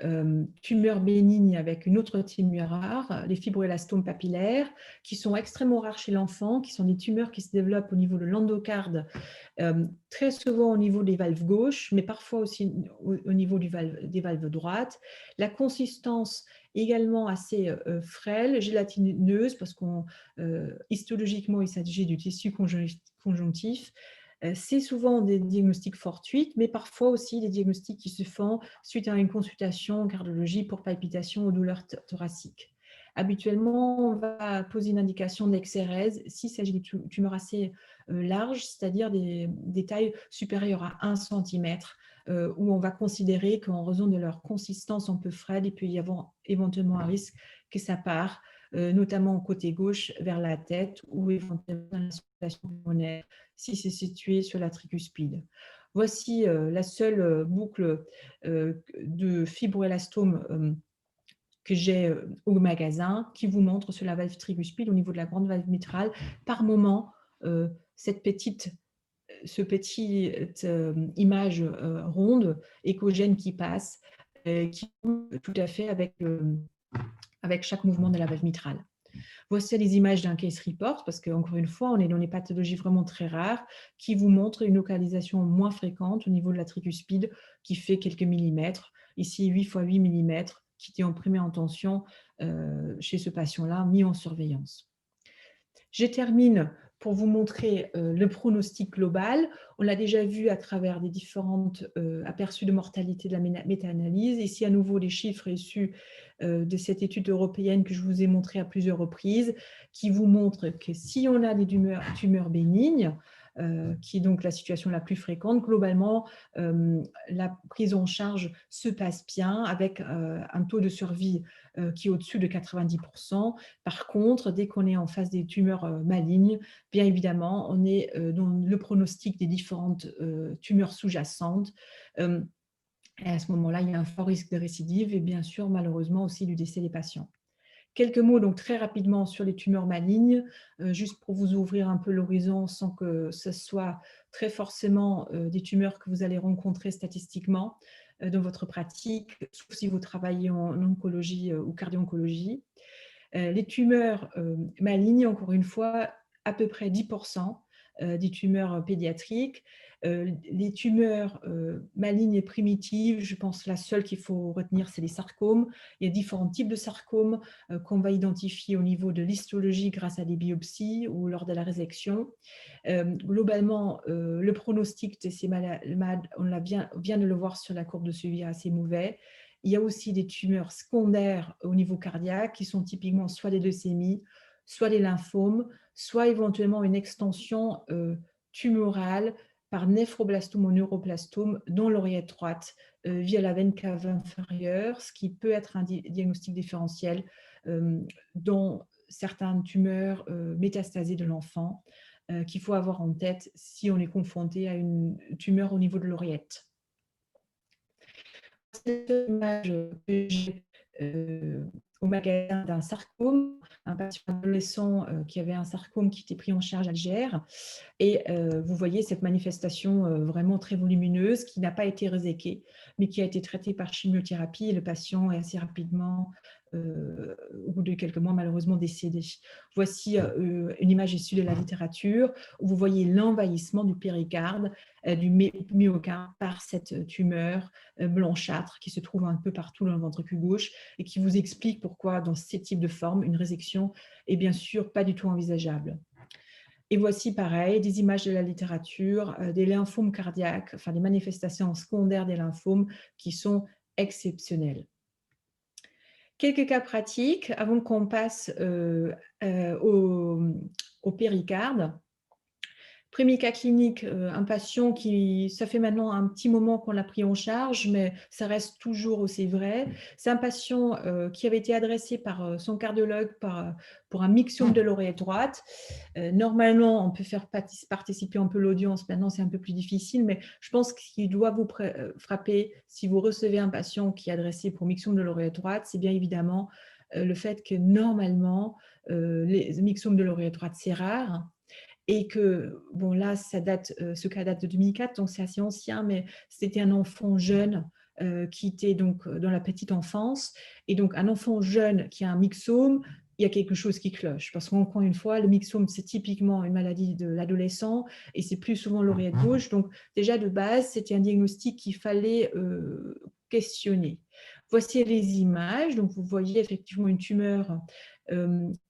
[SPEAKER 2] tumeurs bénignes avec une autre tumeur rare, les fibroelastomes papillaires, qui sont extrêmement rares chez l'enfant, qui sont des tumeurs qui se développent au niveau de l'endocarde, très souvent au niveau des valves gauches, mais parfois aussi au niveau des valves droites. La consistance également assez frêle, gélatineuse, parce qu'histologiquement, il s'agit du tissu conjonctif. C'est souvent des diagnostics fortuits, mais parfois aussi des diagnostics qui se font suite à une consultation en cardiologie pour palpitations ou douleurs thoraciques. Habituellement, on va poser une indication d'exérèse s'il s'agit de tumeurs assez larges, c'est-à-dire des tailles supérieures à 1 cm, où on va considérer qu'en raison de leur consistance un peu frêle, il peut y avoir éventuellement un risque que ça part, notamment au côté gauche vers la tête ou éventuellement dans la circulation pulmonaire si c'est situé sur la tricuspide. Voici la seule boucle de fibroélastome que j'ai au magasin qui vous montre sur la valve tricuspide au niveau de la grande valve mitrale. Par moment, cette petite image ronde, échogène qui passe, qui tout à fait avec chaque mouvement de la valve mitrale. Voici les images d'un case report, parce qu'encore une fois, on est dans des pathologies vraiment très rares qui vous montrent une localisation moins fréquente au niveau de la tricuspide qui fait quelques millimètres. Ici, 8 x 8 millimètres qui était en première intention chez ce patient-là, mis en surveillance. Je termine pour vous montrer le pronostic global. On l'a déjà vu à travers des différents aperçus de mortalité de la méta-analyse. Ici, à nouveau, les chiffres issus de cette étude européenne que je vous ai montrée à plusieurs reprises, qui vous montrent que si on a des tumeurs bénignes, qui est donc la situation la plus fréquente, globalement, la prise en charge se passe bien avec un taux de survie qui est au-dessus de 90%. Par contre, dès qu'on est en face des tumeurs malignes, bien évidemment, on est dans le pronostic des différentes tumeurs sous-jacentes. Et à ce moment-là, il y a un fort risque de récidive et bien sûr, malheureusement, aussi du décès des patients. Quelques mots donc très rapidement sur les tumeurs malignes, juste pour vous ouvrir un peu l'horizon sans que ce soit très forcément des tumeurs que vous allez rencontrer statistiquement dans votre pratique, sauf si vous travaillez en oncologie ou cardio-oncologie. Les tumeurs malignes, encore une fois, à peu près 10%, des tumeurs pédiatriques. Les tumeurs malignes et primitives, je pense que la seule qu'il faut retenir, c'est les sarcomes. Il y a différents types de sarcomes qu'on va identifier au niveau de l'histologie grâce à des biopsies ou lors de la résection. Globalement, le pronostic de ces malades, on vient de le voir sur la courbe de suivi, assez mauvais. Il y a aussi des tumeurs secondaires au niveau cardiaque qui sont typiquement soit des leucémies, soit des lymphomes, soit éventuellement une extension tumorale par néphroblastome ou neuroblastome dans l'oreillette droite via la veine cave inférieure, ce qui peut être un diagnostic différentiel dans certaines tumeurs métastasées de l'enfant qu'il faut avoir en tête si on est confronté à une tumeur au niveau de l'oreillette. Cette image que j'ai au magasin d'un sarcome, un patient adolescent qui avait un sarcome qui était pris en charge à Algère. Et vous voyez cette manifestation vraiment très volumineuse qui n'a pas été réséquée, mais qui a été traitée par chimiothérapie et le patient est assez rapidement, au bout de quelques mois, malheureusement décédé. Voici une image issue de la littérature où vous voyez l'envahissement du péricarde, du myocarde par cette tumeur blanchâtre qui se trouve un peu partout dans le ventricule gauche et qui vous explique pourquoi dans ces types de formes, une résection est bien sûr pas du tout envisageable. Et voici pareil, des images de la littérature, des lymphomes cardiaques, enfin des manifestations secondaires des lymphomes qui sont exceptionnelles. Quelques cas pratiques avant qu'on passe au péricarde. Premier cas clinique, un patient qui, ça fait maintenant un petit moment qu'on l'a pris en charge, mais ça reste toujours aussi vrai. C'est un patient qui avait été adressé par son cardiologue pour un myxome de l'oreillette droite. Normalement, on peut faire participer un peu l'audience. Maintenant, c'est un peu plus difficile, mais je pense qu'il doit vous frapper si vous recevez un patient qui est adressé pour myxome de l'oreillette droite. C'est bien évidemment le fait que normalement, les myxomes de l'oreillette droite, c'est rare. Et que, bon là, ce cas date de 2004, donc c'est assez ancien, mais c'était un enfant jeune qui était donc dans la petite enfance. Et donc, un enfant jeune qui a un myxome, il y a quelque chose qui cloche. Parce qu'encore une fois, le myxome, c'est typiquement une maladie de l'adolescent et c'est plus souvent l'oreillette gauche. Donc, déjà de base, c'était un diagnostic qu'il fallait questionner. Voici les images. Donc, vous voyez effectivement une tumeur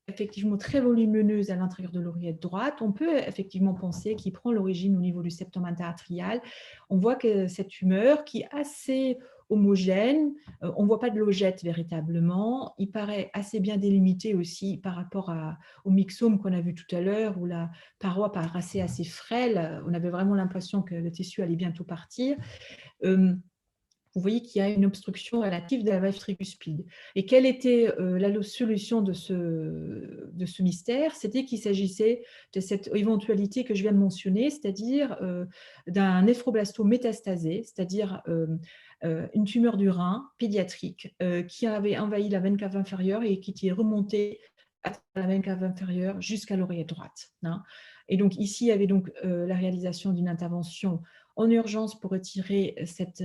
[SPEAKER 2] effectivement très volumineuse à l'intérieur de l'oreillette droite. On peut effectivement penser qu'il prend l'origine au niveau du septum interartérial. On voit que cette tumeur qui est assez homogène, on ne voit pas de logette véritablement, il paraît assez bien délimité aussi par rapport au myxome qu'on a vu tout à l'heure où la paroi paraissait assez frêle, on avait vraiment l'impression que le tissu allait bientôt partir. Vous voyez qu'il y a une obstruction relative de la valve tricuspide. Et quelle était la solution de ce mystère? C'était qu'il s'agissait de cette éventualité que je viens de mentionner, c'est-à-dire d'un néphroblastome métastasé, c'est-à-dire une tumeur du rein pédiatrique qui avait envahi la veine cave inférieure et qui était remontée à la veine cave inférieure jusqu'à l'oreillette droite. Hein. Et donc ici, il y avait donc la réalisation d'une intervention en urgence pour retirer cette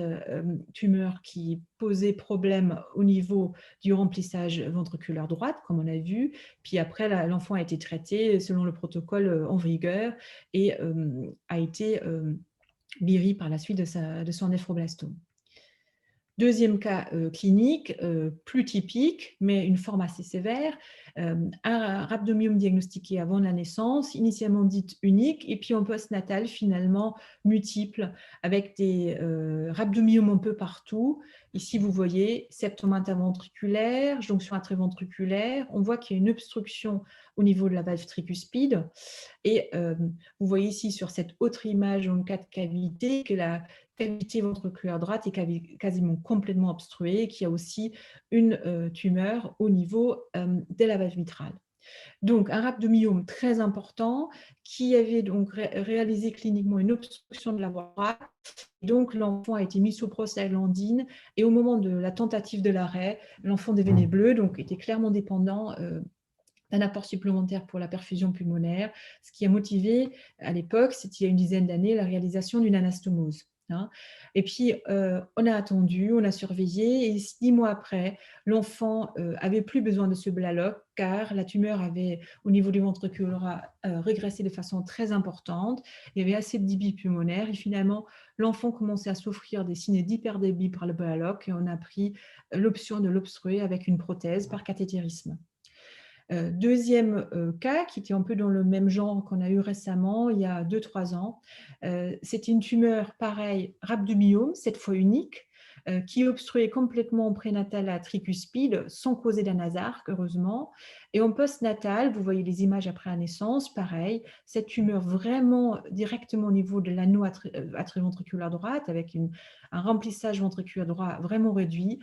[SPEAKER 2] tumeur qui posait problème au niveau du remplissage ventriculaire droite, comme on a vu. Puis après, l'enfant a été traité selon le protocole en vigueur et a été guéri par la suite de son néphroblastome. Deuxième cas clinique, plus typique, mais une forme assez sévère, un rhabdomyome diagnostiqué avant la naissance, initialement dite unique, et puis en postnatal, finalement multiple, avec des rhabdomyomes un peu partout. Ici, vous voyez septum interventriculaire, jonction atrioventriculaire. On voit qu'il y a une obstruction au niveau de la valve tricuspide. Et vous voyez ici sur cette autre image en cas de cavité que la cavité ventriculaire droite est quasiment complètement obstruée, qu'il y a aussi une tumeur au niveau de la valve mitrale. Donc, un rhabdomyome très important qui avait donc réalisé cliniquement une obstruction de la voie droite. Donc, l'enfant a été mis sous prostaglandine et au moment de la tentative de l'arrêt, l'enfant devenait bleu, donc était clairement dépendant d'un apport supplémentaire pour la perfusion pulmonaire, ce qui a motivé à l'époque, c'était il y a une dizaine d'années, la réalisation d'une anastomose. hein. Et puis, on a attendu, on a surveillé et 6 mois après, l'enfant avait plus besoin de ce Blaloc car la tumeur avait, au niveau du ventricule droit, régressé de façon très importante. Il y avait assez de débit pulmonaire et finalement, l'enfant commençait à souffrir des signes d'hyperdébit par le Blaloc et on a pris l'option de l'obstruer avec une prothèse par cathétérisme. Deuxième cas, qui était un peu dans le même genre qu'on a eu récemment, il y a 2-3 ans. C'était une tumeur, pareil, rhabdomyome, cette fois unique, qui obstruait complètement en prénatal la tricuspide sans causer d'anasarque, heureusement. Et en postnatal, vous voyez les images après la naissance, pareil, cette tumeur vraiment directement au niveau de l'anneau atrioventriculaire droite, avec un remplissage ventriculaire droit vraiment réduit.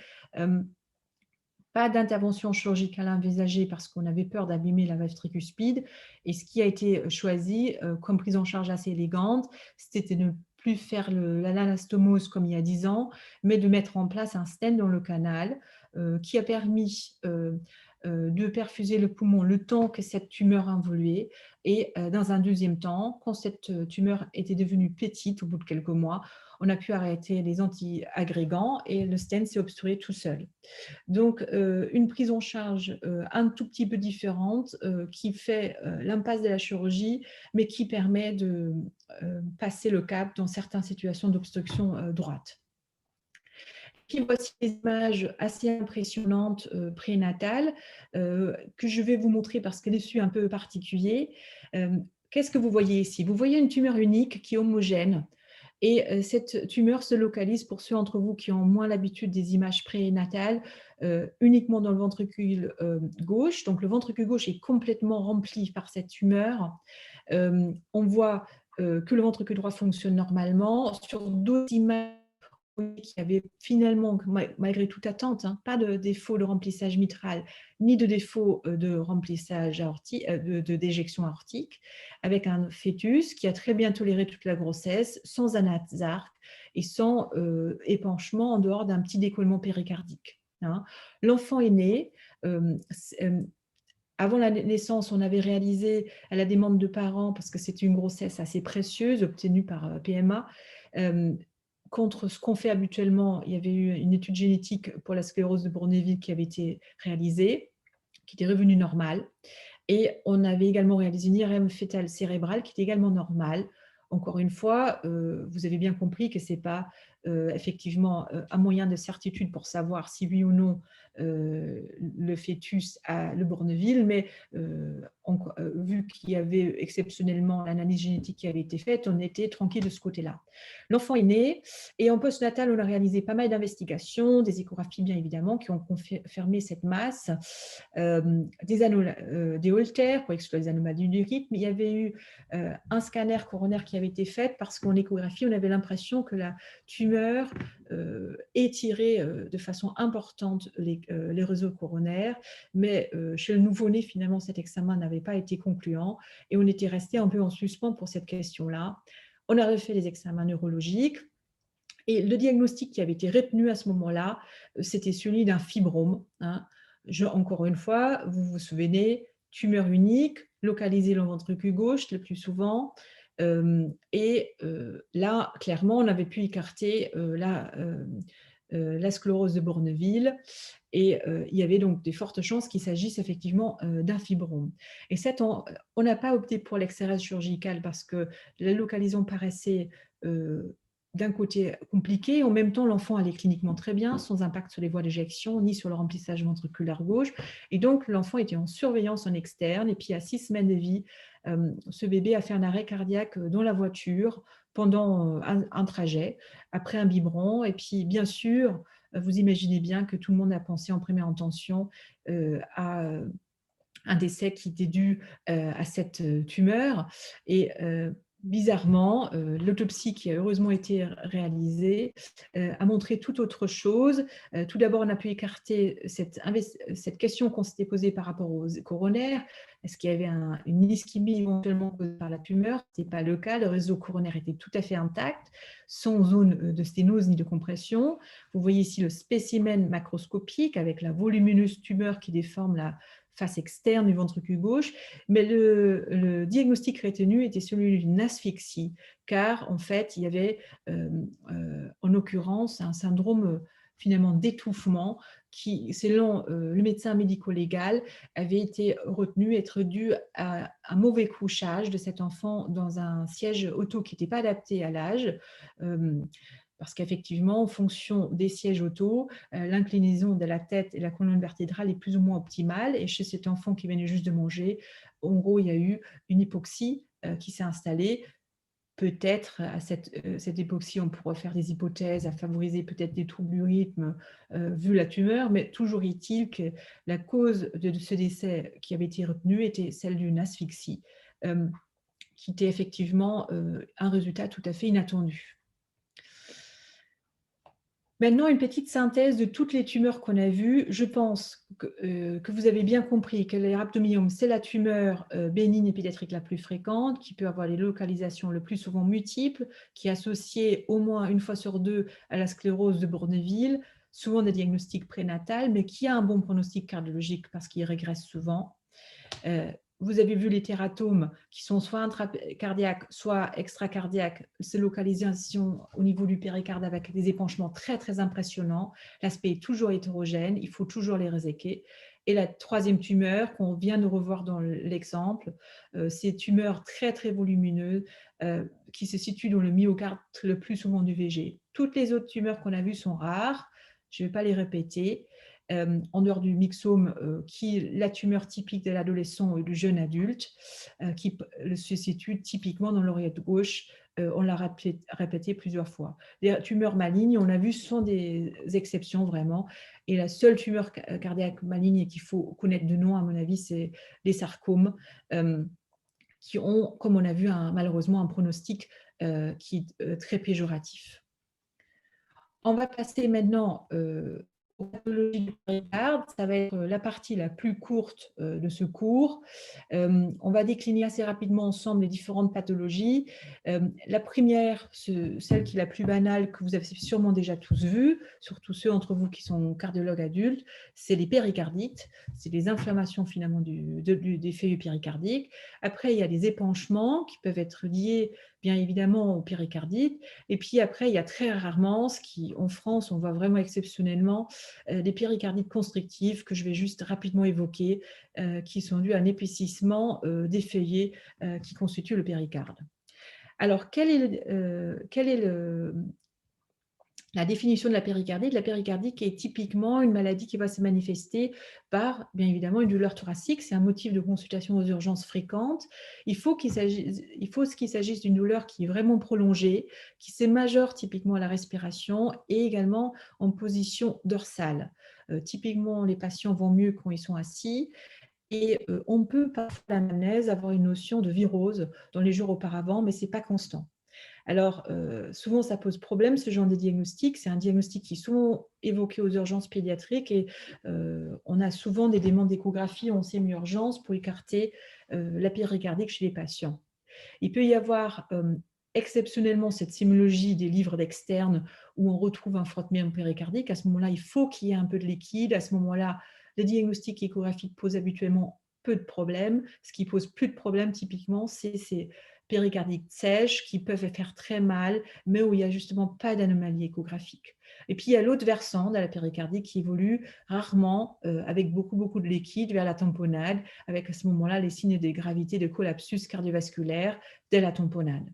[SPEAKER 2] Pas d'intervention chirurgicale envisagée parce qu'on avait peur d'abîmer la valve tricuspide. Et ce qui a été choisi comme prise en charge assez élégante, c'était de ne plus faire l'anastomose comme il y a 10 ans, mais de mettre en place un stent dans le canal qui a permis de perfuser le poumon le temps que cette tumeur évoluait. Et dans un deuxième temps, quand cette tumeur était devenue petite, au bout de quelques mois, on a pu arrêter les antiagrégants et le stent s'est obstrué tout seul. Donc, une prise en charge un tout petit peu différente qui fait l'impasse de la chirurgie, mais qui permet de passer le cap dans certaines situations d'obstruction droite. Puis voici des images assez impressionnantes prénatales que je vais vous montrer parce que dessus un peu particulier. Qu'est-ce que vous voyez ici? Vous voyez une tumeur unique qui est homogène. Et cette tumeur se localise, pour ceux d'entre vous qui ont moins l'habitude des images prénatales, uniquement dans le ventricule gauche. Donc le ventricule gauche est complètement rempli par cette tumeur. On voit que le ventricule droit fonctionne normalement. Sur d'autres images, qui avait finalement, malgré toute attente, pas de défaut de remplissage mitral, ni de défaut de remplissage d'éjection aortique, avec un fœtus qui a très bien toléré toute la grossesse, sans anasarque et sans épanchement en dehors d'un petit décollement péricardique. L'enfant est né. Avant la naissance, on avait réalisé à la demande de parents, parce que c'est une grossesse assez précieuse, obtenue par PMA, contre ce qu'on fait habituellement. Il y avait eu une étude génétique pour la sclérose de Bourneville qui avait été réalisée, qui était revenue normale. Et on avait également réalisé une IRM fœtale cérébrale qui était également normale. Encore une fois, vous avez bien compris que ce n'est pas effectivement un moyen de certitude pour savoir si oui ou non le fœtus a le Bourneville, mais vu qu'il y avait exceptionnellement l'analyse génétique qui avait été faite, on était tranquille de ce côté-là. L'enfant est né et en postnatal, on a réalisé pas mal d'investigations, des échographies bien évidemment, qui ont confirmé cette masse, des Holter pour exclure les anomalies du rythme. Il y avait eu un scanner coronaire qui avait été fait parce qu'en échographie, on avait l'impression que la tumeur étirait de façon importante les réseaux coronaires, mais chez le nouveau-né, finalement, cet examen n'avait pas été concluant et on était resté un peu en suspens pour cette question-là. On a refait les examens neurologiques et le diagnostic qui avait été retenu à ce moment-là, c'était celui d'un fibrome. Encore une fois, vous vous souvenez, tumeur unique, localisée dans le ventricule gauche le plus souvent. Là, clairement, on avait pu écarter la sclérose de Bourneville et il y avait donc des fortes chances qu'il s'agisse effectivement d'un fibrome. Et on n'a pas opté pour l'extraction chirurgicale parce que la localisation paraissait d'un côté compliqué, en même temps l'enfant allait cliniquement très bien, sans impact sur les voies d'éjection ni sur le remplissage ventriculaire gauche, et donc l'enfant était en surveillance en externe, et puis à 6 semaines de vie, ce bébé a fait un arrêt cardiaque dans la voiture pendant un trajet, après un biberon, et puis bien sûr, vous imaginez bien que tout le monde a pensé en première intention à un décès qui était dû à cette tumeur, et bizarrement, l'autopsie qui a heureusement été réalisée a montré tout autre chose. Tout d'abord, on a pu écarter cette question qu'on s'était posée par rapport aux coronaires, est-ce qu'il y avait une ischémie éventuellement causée par la tumeur? Ce n'est pas le cas, le réseau coronaire était tout à fait intact, sans zone de sténose ni de compression. Vous voyez ici le spécimen macroscopique avec la volumineuse tumeur qui déforme la face externe du ventricule gauche, mais le diagnostic retenu était celui d'une asphyxie, car en fait, il y avait en l'occurrence un syndrome finalement d'étouffement qui, selon le médecin médico-légal, avait été retenu être dû à un mauvais couchage de cet enfant dans un siège auto qui n'était pas adapté à l'âge. Parce qu'effectivement, en fonction des sièges auto, l'inclinaison de la tête et la colonne vertébrale est plus ou moins optimale. Et chez cet enfant qui venait juste de manger, en gros, il y a eu une hypoxie qui s'est installée. Peut-être à cette hypoxie, on pourrait faire des hypothèses à favoriser peut-être des troubles du rythme vu la tumeur, mais toujours est-il que la cause de ce décès qui avait été retenu était celle d'une asphyxie, qui était effectivement un résultat tout à fait inattendu. Maintenant, une petite synthèse de toutes les tumeurs qu'on a vues. Je pense que vous avez bien compris que les rhabdomyomes, c'est la tumeur bénigne et pédiatrique la plus fréquente, qui peut avoir les localisations le plus souvent multiples, qui est associée au moins une fois sur deux à la sclérose de Bourneville, souvent des diagnostics prénatales, mais qui a un bon pronostic cardiologique parce qu'il régresse souvent. Vous avez vu les tératomes qui sont soit intracardiaques, soit extracardiaques, se localisation au niveau du péricarde avec des épanchements très, très impressionnants. L'aspect est toujours hétérogène, il faut toujours les réséquer. Et la troisième tumeur qu'on vient de revoir dans l'exemple, c'est tumeurs très, très volumineuses qui se situent dans le myocarde le plus souvent du VG. Toutes les autres tumeurs qu'on a vues sont rares, je ne vais pas les répéter. En dehors du myxome, qui est la tumeur typique de l'adolescent et du jeune adulte, qui se situe typiquement dans l'oreillette gauche. On l'a répété plusieurs fois. Les tumeurs malignes, on l'a vu, sont des exceptions vraiment. Et la seule tumeur cardiaque maligne qu'il faut connaître de nom, à mon avis, c'est les sarcomes, qui ont, comme on a vu, malheureusement un pronostic qui est très péjoratif. On va passer maintenant aux pathologies du péricarde. Ça va être la partie la plus courte de ce cours. On va décliner assez rapidement ensemble les différentes pathologies. La première, celle qui est la plus banale, que vous avez sûrement déjà tous vue, surtout ceux d'entre vous qui sont cardiologues adultes, c'est les péricardites. C'est les inflammations finalement des feuilles péricardiques. Après, il y a des épanchements qui peuvent être liés bien évidemment au péricardite. Et puis après, il y a très rarement, ce qui en France, on voit vraiment exceptionnellement, des péricardites constrictives que je vais juste rapidement évoquer, qui sont dues à un épaississement des feuillets qui constituent le péricarde. Alors, quelle est la définition de la péricardite? La péricardite est typiquement une maladie qui va se manifester par, bien évidemment, une douleur thoracique. C'est un motif de consultation aux urgences fréquentes. Il faut qu'il s'agisse d'une douleur qui est vraiment prolongée, qui se majeure typiquement à la respiration et également en position dorsale. Typiquement, les patients vont mieux quand ils sont assis. Et on peut parfois à l'anamnèse avoir une notion de virose dans les jours auparavant, mais ce n'est pas constant. Alors, souvent, ça pose problème, ce genre de diagnostic. C'est un diagnostic qui est souvent évoqué aux urgences pédiatriques et on a souvent des demandes d'échographie en semi-urgence pour écarter la péricardique chez les patients. Il peut y avoir exceptionnellement cette sémiologie des livres d'externe où on retrouve un frottement péricardique. À ce moment-là, il faut qu'il y ait un peu de liquide. À ce moment-là, le diagnostic échographique pose habituellement peu de problèmes. Ce qui pose plus de problèmes typiquement, c'est ces péricardiques sèches qui peuvent faire très mal, mais où il n'y a justement pas d'anomalie échographique. Et puis il y a l'autre versant de la péricardie qui évolue rarement avec beaucoup de liquide vers la tamponnade, avec à ce moment-là les signes de gravité de collapsus cardiovasculaire dès la tamponnade.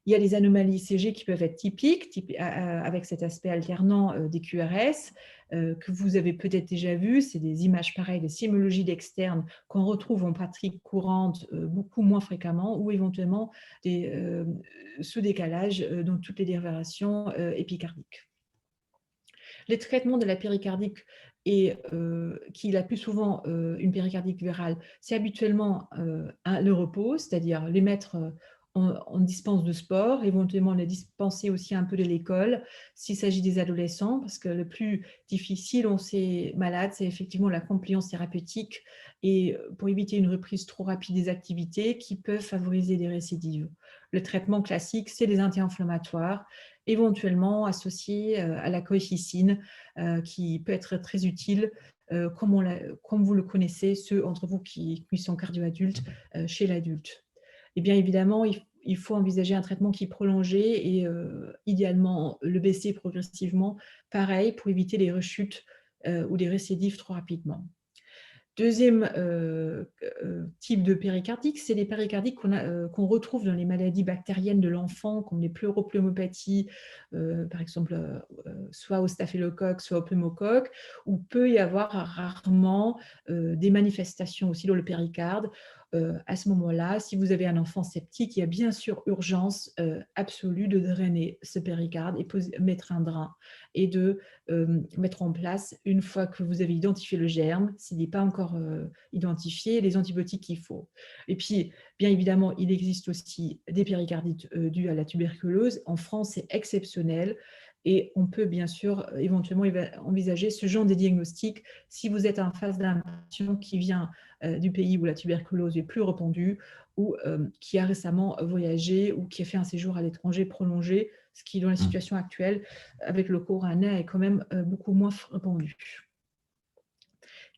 [SPEAKER 2] Il y a les anomalies ECG qui peuvent être typiques, avec cet aspect alternant des QRS, que vous avez peut-être déjà vu. C'est des images pareilles de sémiologie d'externe qu'on retrouve en pratique courante beaucoup moins fréquemment, ou éventuellement des sous-décalages dans toutes les déviations épicardiques. Les traitements de la péricardique qui est la plus souvent une péricardique virale, c'est habituellement le repos, c'est-à-dire les mettre on dispense de sport, éventuellement on est dispensé aussi un peu de l'école s'il s'agit des adolescents, parce que le plus difficile, on s'est malade, c'est effectivement la compliance thérapeutique et pour éviter une reprise trop rapide des activités qui peuvent favoriser des récidives. Le traitement classique, c'est les anti-inflammatoires, éventuellement associés à la colchicine, qui peut être très utile, comme vous le connaissez, ceux entre vous qui sont cardio-adultes, chez l'adulte. Et bien évidemment, il faut envisager un traitement qui est prolongé et idéalement le baisser progressivement, pareil, pour éviter les rechutes ou des récidives trop rapidement. Deuxième type de péricardique, c'est les péricardiques qu'on retrouve dans les maladies bactériennes de l'enfant, comme les pleuropneumopathies, par exemple, soit au staphylocoque, soit au pneumocoque, où peut y avoir rarement des manifestations aussi dans le péricarde. À ce moment-là, si vous avez un enfant septique, il y a bien sûr urgence absolue de drainer ce péricarde et mettre un drain et de mettre en place, une fois que vous avez identifié le germe, s'il n'est pas encore identifié, les antibiotiques qu'il faut. Et puis, bien évidemment, il existe aussi des péricardites dues à la tuberculose. En France, c'est exceptionnel. Et on peut bien sûr éventuellement envisager ce genre de diagnostic si vous êtes en phase d'un patient qui vient du pays où la tuberculose est plus répandue ou qui a récemment voyagé ou qui a fait un séjour à l'étranger prolongé, ce qui, dans la situation actuelle, avec le corona, est quand même beaucoup moins répandu.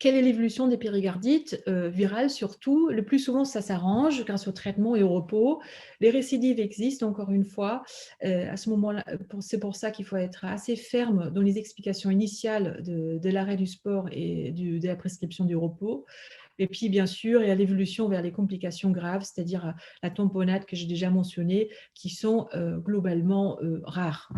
[SPEAKER 2] Quelle est l'évolution des péricardites virales surtout? Le plus souvent, ça s'arrange grâce au traitement et au repos. Les récidives existent, encore une fois. À ce moment-là, c'est pour ça qu'il faut être assez ferme dans les explications initiales de l'arrêt du sport et de la prescription du repos. Et puis, bien sûr, il y a l'évolution vers les complications graves, c'est-à-dire la tamponnade que j'ai déjà mentionnée, qui sont globalement rares.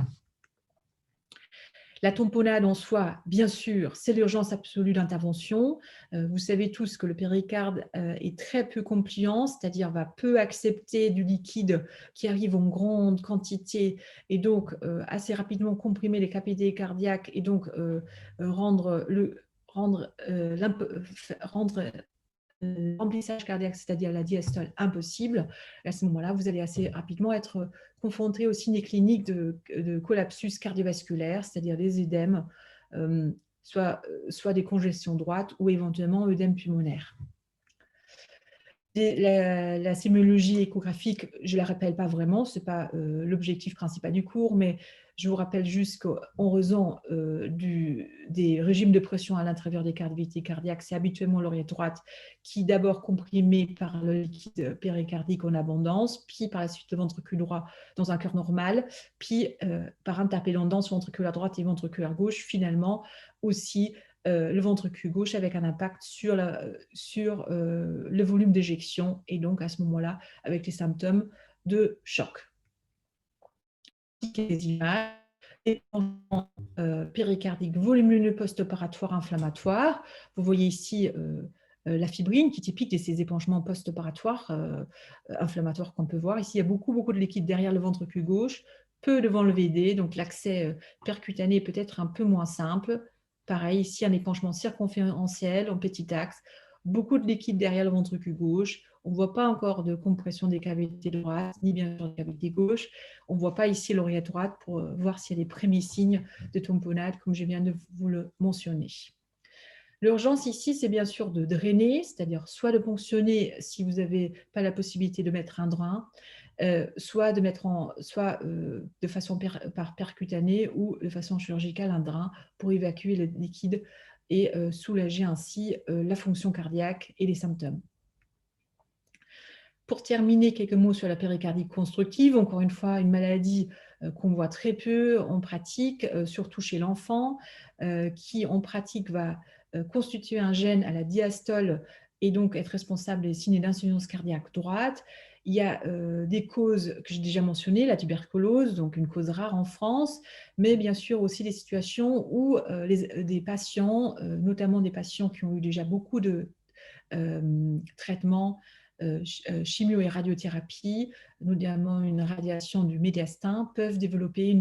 [SPEAKER 2] La tamponnade en soi, bien sûr, c'est l'urgence absolue d'intervention. Vous savez tous que le péricarde est très peu compliant, c'est-à-dire va peu accepter du liquide qui arrive en grande quantité et donc assez rapidement comprimer les capacités cardiaques et donc rendre remplissage cardiaque, c'est-à-dire la diastole, impossible. À ce moment-là, vous allez assez rapidement être confronté aux signes cliniques de collapsus cardiovasculaire, c'est-à-dire des œdèmes, soit des congestions droites ou éventuellement œdème pulmonaire. La sémiologie échographique, je ne la rappelle pas vraiment, ce n'est pas l'objectif principal du cours, mais je vous rappelle juste qu'en raison des régimes de pression à l'intérieur des cavités cardiaques, c'est habituellement l'oreille droite qui est d'abord comprimée par le liquide péricardique en abondance, puis par la suite le ventricule droit dans un cœur normal, puis par interpellance ventriculaire droite et ventriculaire gauche, finalement aussi le ventricule gauche avec un impact sur le volume d'éjection et donc à ce moment-là avec les symptômes de choc. Les images, péricardique volumineux post-opératoire inflammatoire. Vous voyez ici la fibrine qui est typique de ces épanchements post-opératoires inflammatoires qu'on peut voir. Ici, il y a beaucoup de liquide derrière le ventricule gauche, peu devant le VD, donc l'accès percutané est peut-être un peu moins simple. Pareil, ici, un épanchement circonférentiel en petit axe, beaucoup de liquide derrière le ventricule gauche. On ne voit pas encore de compression des cavités droites, ni bien sûr des cavités gauches. On ne voit pas ici l'oreillette droite pour voir s'il y a des premiers signes de tamponnade, comme je viens de vous le mentionner. L'urgence ici, c'est bien sûr de drainer, c'est-à-dire soit de ponctionner si vous n'avez pas la possibilité de mettre un drain, soit de façon par percutanée ou de façon chirurgicale un drain pour évacuer le liquide et soulager ainsi la fonction cardiaque et les symptômes. Pour terminer, quelques mots sur la péricardite constructive. Encore une fois, une maladie qu'on voit très peu en pratique, surtout chez l'enfant, qui en pratique va constituer un gène à la diastole et donc être responsable des signes d'insuffisance cardiaque droite. Il y a des causes que j'ai déjà mentionnées, la tuberculose, donc une cause rare en France, mais bien sûr aussi des situations où des patients, notamment des patients qui ont eu déjà beaucoup de traitements, chimio et radiothérapie, notamment une radiation du médiastin, peuvent développer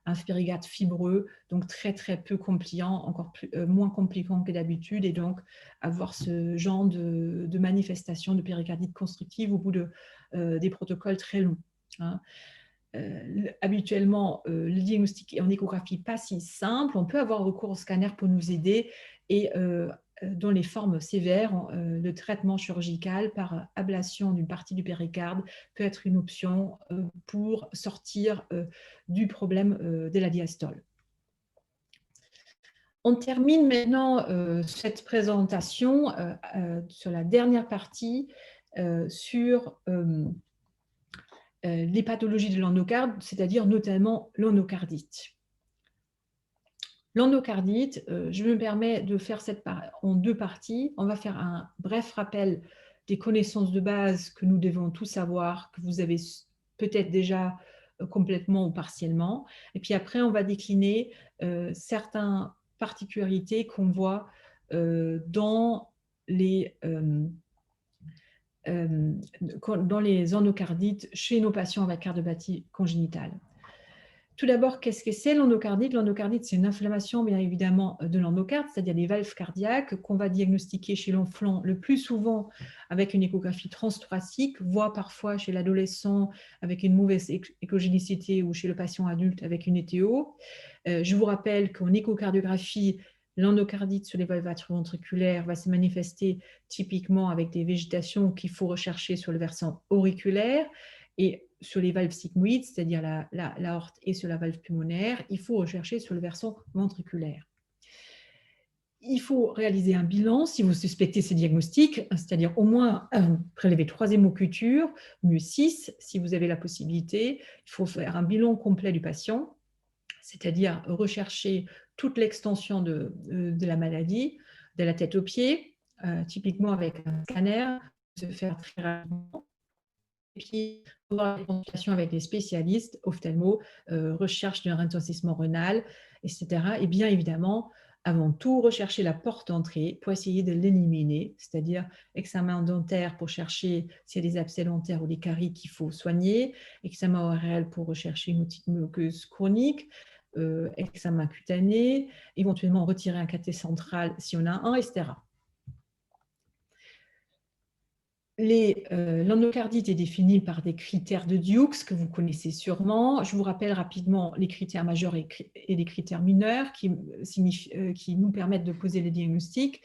[SPEAKER 2] un péricarde fibreux, donc très très peu compliant, encore moins compliquant que d'habitude, et donc avoir ce genre de manifestation de péricardite constructive au bout des protocoles très longs. Hein. Habituellement, le diagnostic en échographie pas si simple. On peut avoir recours au scanner pour nous aider, et dans les formes sévères, le traitement chirurgical par ablation d'une partie du péricarde peut être une option pour sortir du problème de la diastole. On termine maintenant cette présentation sur la dernière partie sur les pathologies de l'endocarde, c'est-à-dire notamment l'endocardite. L'endocardite, je me permets de faire en 2 parties. On va faire un bref rappel des connaissances de base que nous devons tous savoir, que vous avez peut-être déjà complètement ou partiellement. Et puis après, on va décliner certaines particularités qu'on voit dans les endocardites chez nos patients avec cardiopathie congénitale. Tout d'abord, qu'est-ce que c'est l'endocardite? L'endocardite, c'est une inflammation, bien évidemment, de l'endocarde, c'est-à-dire des valves cardiaques qu'on va diagnostiquer chez l'enfant le plus souvent avec une échographie transthoracique, voire parfois chez l'adolescent avec une mauvaise échogénicité, ou chez le patient adulte avec une ETO. Je vous rappelle qu'en échocardiographie, l'endocardite sur les valves atrioventriculaires va se manifester typiquement avec des végétations qu'il faut rechercher sur le versant auriculaire, et sur les valves sigmoïdes, c'est-à-dire l'aorte, et sur la valve pulmonaire, il faut rechercher sur le versant ventriculaire. Il faut réaliser un bilan si vous suspectez ces diagnostics, c'est-à-dire au moins prélever 3 hémocutures, mieux 6 si vous avez la possibilité. Il faut faire un bilan complet du patient, c'est-à-dire rechercher toute l'extension de la maladie, de la tête aux pieds, typiquement avec un scanner, se faire très rapidement. Et puis, avoir des consultations avec des spécialistes, ophtalmo, recherche d'un retentissement rénal, etc. Et bien évidemment, avant tout, rechercher la porte d'entrée pour essayer de l'éliminer, c'est-à-dire examen dentaire pour chercher s'il y a des abcès dentaires ou des caries qu'il faut soigner, examen ORL pour rechercher une otite muqueuse chronique, examen cutané, éventuellement retirer un cathé central si on a un, etc. L'endocardite est définie par des critères de Dukes que vous connaissez sûrement. Je vous rappelle rapidement les critères majeurs et les critères mineurs qui nous permettent de poser les diagnostics.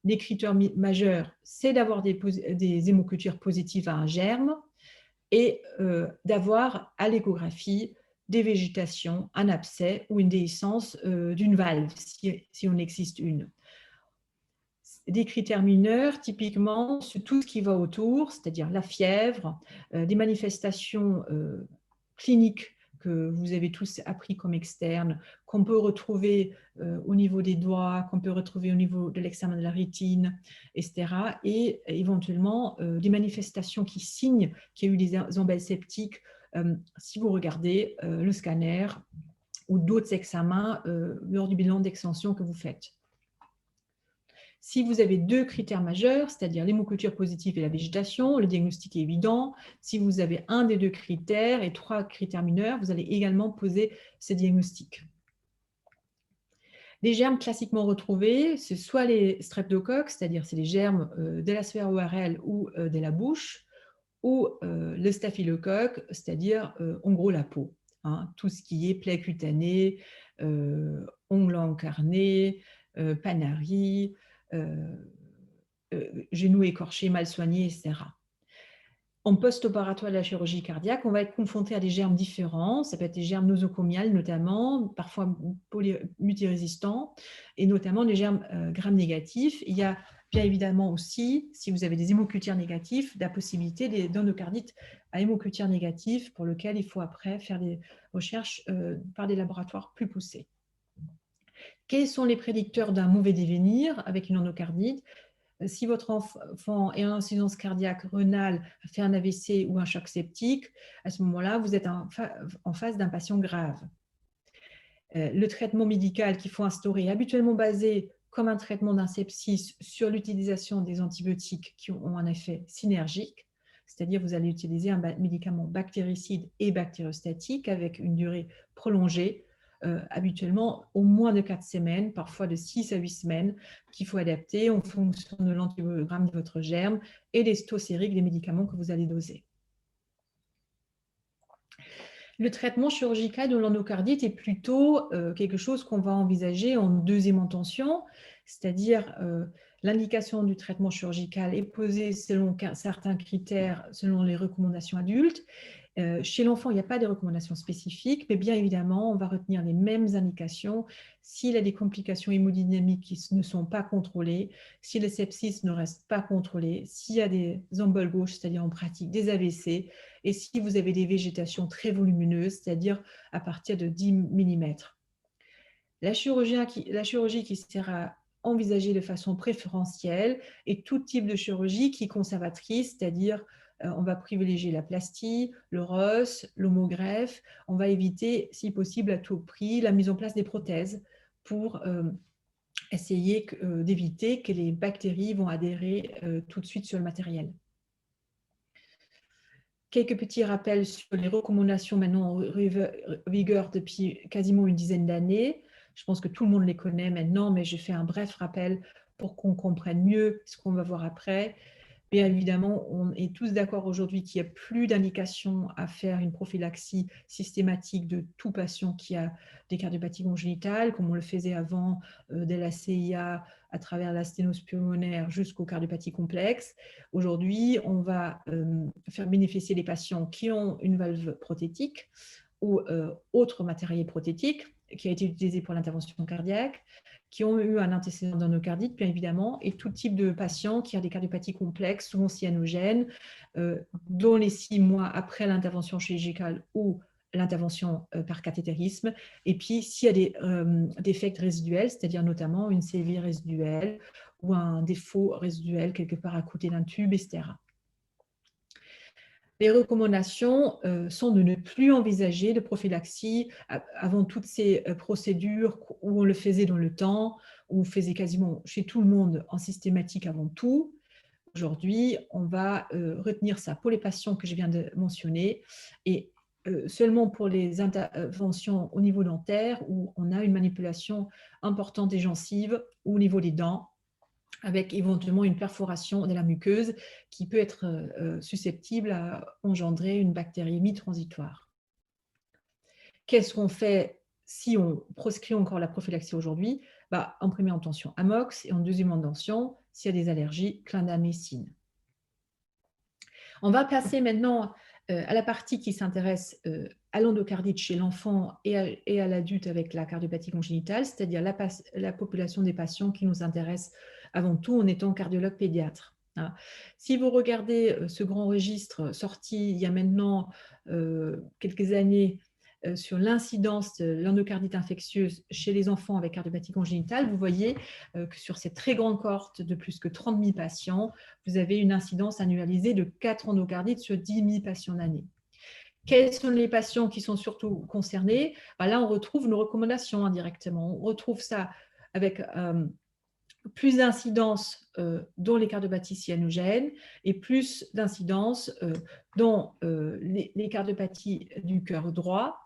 [SPEAKER 2] Les critères majeurs, c'est d'avoir des hémocutures positives à un germe, et d'avoir à l'échographie des végétations, un abcès ou une déhiscence d'une valve, si on existe une. Des critères mineurs, typiquement, c'est tout ce qui va autour, c'est-à-dire la fièvre, des manifestations cliniques que vous avez tous appris comme externes, qu'on peut retrouver au niveau des doigts, qu'on peut retrouver au niveau de l'examen de la rétine, etc. Et éventuellement des manifestations qui signent qu'il y a eu des embèles septiques si vous regardez le scanner ou d'autres examens lors du bilan d'extension que vous faites. Si vous avez 2 critères majeurs, c'est-à-dire l'hémoculture positive et la végétation, le diagnostic est évident. Si vous avez un des 2 critères et 3 critères mineurs, vous allez également poser ces diagnostics. Les germes classiquement retrouvés, c'est soit les streptocoques, c'est-à-dire c'est les germes de la sphère ORL ou de la bouche, ou le staphylocoque, c'est-à-dire en gros la peau. Hein, tout ce qui est plaie cutanée, ongles encarnés, panarie, genoux écorchés, mal soignés, etc. En post-opératoire de la chirurgie cardiaque, on va être confronté à des germes différents. Ça peut être des germes nosocomiales notamment, parfois multirésistants, et notamment des germes gram-négatifs. Il y a bien évidemment aussi, si vous avez des hémocutires négatifs, la possibilité d'endocardites à hémocutires négatifs pour lequel il faut après faire des recherches par des laboratoires plus poussés. Quels sont les prédicteurs d'un mauvais devenir avec une endocardite? Si votre enfant est en insuffisance cardiaque rénale, fait un AVC ou un choc septique, à ce moment-là, vous êtes en face d'un patient grave. Le traitement médical qu'il faut instaurer est habituellement basé, comme un traitement d'un sepsis sur l'utilisation des antibiotiques qui ont un effet synergique, c'est-à-dire vous allez utiliser un médicament bactéricide et bactériostatique avec une durée prolongée, habituellement au moins de 4 semaines, parfois de 6 à 8 semaines, qu'il faut adapter en fonction de l'antibiogramme de votre germe et des taux sériques des médicaments que vous allez doser. Le traitement chirurgical de l'endocardite est plutôt quelque chose qu'on va envisager en deuxième intention, c'est-à-dire l'indication du traitement chirurgical est posée selon certains critères, selon les recommandations adultes. Chez l'enfant, il n'y a pas de recommandations spécifiques, mais bien évidemment, on va retenir les mêmes indications s'il a des complications hémodynamiques qui ne sont pas contrôlées, si le sepsis ne reste pas contrôlé, s'il y a des emboles gauches, c'est-à-dire en pratique des AVC, et si vous avez des végétations très volumineuses, c'est-à-dire à partir de 10 mm. La chirurgie qui sera envisagée de façon préférentielle est tout type de chirurgie qui est conservatrice, c'est-à-dire on va privilégier la plastie, le ROS, l'homogreffe. On va éviter, si possible, à tout prix, la mise en place des prothèses pour essayer d'éviter que les bactéries vont adhérer tout de suite sur le matériel. Quelques petits rappels sur les recommandations maintenant en vigueur depuis quasiment une dizaine d'années. Je pense que tout le monde les connaît maintenant, mais je fais un bref rappel pour qu'on comprenne mieux ce qu'on va voir après. Bien évidemment, on est tous d'accord aujourd'hui qu'il n'y a plus d'indication à faire une prophylaxie systématique de tout patient qui a des cardiopathies congénitales, comme on le faisait avant de la CIA à travers la sténose pulmonaire jusqu'aux cardiopathies complexes. Aujourd'hui, on va faire bénéficier les patients qui ont une valve prothétique ou autre matériel prothétique qui a été utilisé pour l'intervention cardiaque, qui ont eu un antécédent d'endocardite, bien évidemment, et tout type de patients qui ont des cardiopathies complexes, souvent cyanogènes, dont les 6 mois après l'intervention chirurgicale ou l'intervention par cathétérisme. Et puis, s'il y a des défects résiduels, c'est-à-dire notamment une sévie résiduelle ou un défaut résiduel quelque part à côté d'un tube, etc. Les recommandations sont de ne plus envisager de prophylaxie avant toutes ces procédures où on le faisait dans le temps, où on faisait quasiment chez tout le monde en systématique avant tout. Aujourd'hui, on va retenir ça pour les patients que je viens de mentionner et seulement pour les interventions au niveau dentaire où on a une manipulation importante des gencives ou au niveau des dents, avec éventuellement une perforation de la muqueuse qui peut être susceptible à engendrer une bactériémie transitoire. Qu'est-ce qu'on fait si on proscrit encore la prophylaxie aujourd'hui? En première intention, amox, et en deuxième intention, s'il y a des allergies, clindamycine. On va passer maintenant à la partie qui s'intéresse à l'endocardite chez l'enfant et à l'adulte avec la cardiopathie congénitale, c'est-à-dire la population des patients qui nous intéressent avant tout en étant cardiologue pédiatre. Si vous regardez ce grand registre sorti il y a maintenant quelques années sur l'incidence de l'endocardite infectieuse chez les enfants avec cardiopathie congénitale, vous voyez que sur cette très grande cohorte de plus que 30 000 patients, vous avez une incidence annualisée de 4 endocardites sur 10 000 patients d'année. Quels sont les patients qui sont surtout concernés? Là, on retrouve nos recommandations indirectement. On retrouve ça avec plus d'incidence dans les cardiopathies cyanogènes et plus d'incidence dans les cardiopathies du cœur droit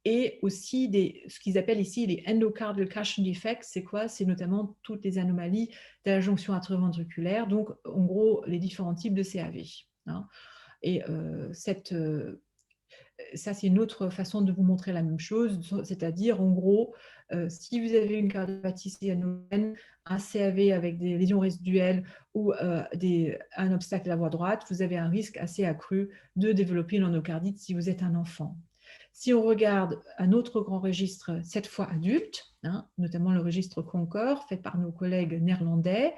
[SPEAKER 2] et aussi ce qu'ils appellent ici les endocardial cushion defects. C'est quoi? C'est notamment toutes les anomalies de la jonction atrioventriculaire, donc en gros les différents types de CAV. Et ça, c'est une autre façon de vous montrer la même chose, c'est-à-dire, en gros, si vous avez une cardiopathie cyanogène, un CAV avec des lésions résiduelles ou un obstacle à la voie droite, vous avez un risque assez accru de développer une endocardite si vous êtes un enfant. Si on regarde un autre grand registre, cette fois adulte, notamment le registre Concorde, fait par nos collègues néerlandais,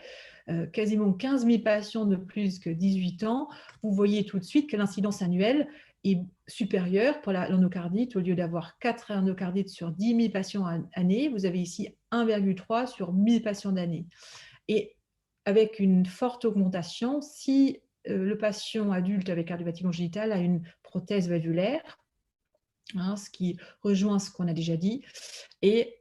[SPEAKER 2] quasiment 15 000 patients de plus que 18 ans, vous voyez tout de suite que l'incidence annuelle est supérieure pour l'endocardite. Au lieu d'avoir 4 endocardites sur 10 000 patients année, vous avez ici 1,3 sur 1000 patients d'année. Et avec une forte augmentation, si le patient adulte avec cardiopathie congénitale a une prothèse valvulaire, ce qui rejoint ce qu'on a déjà dit, et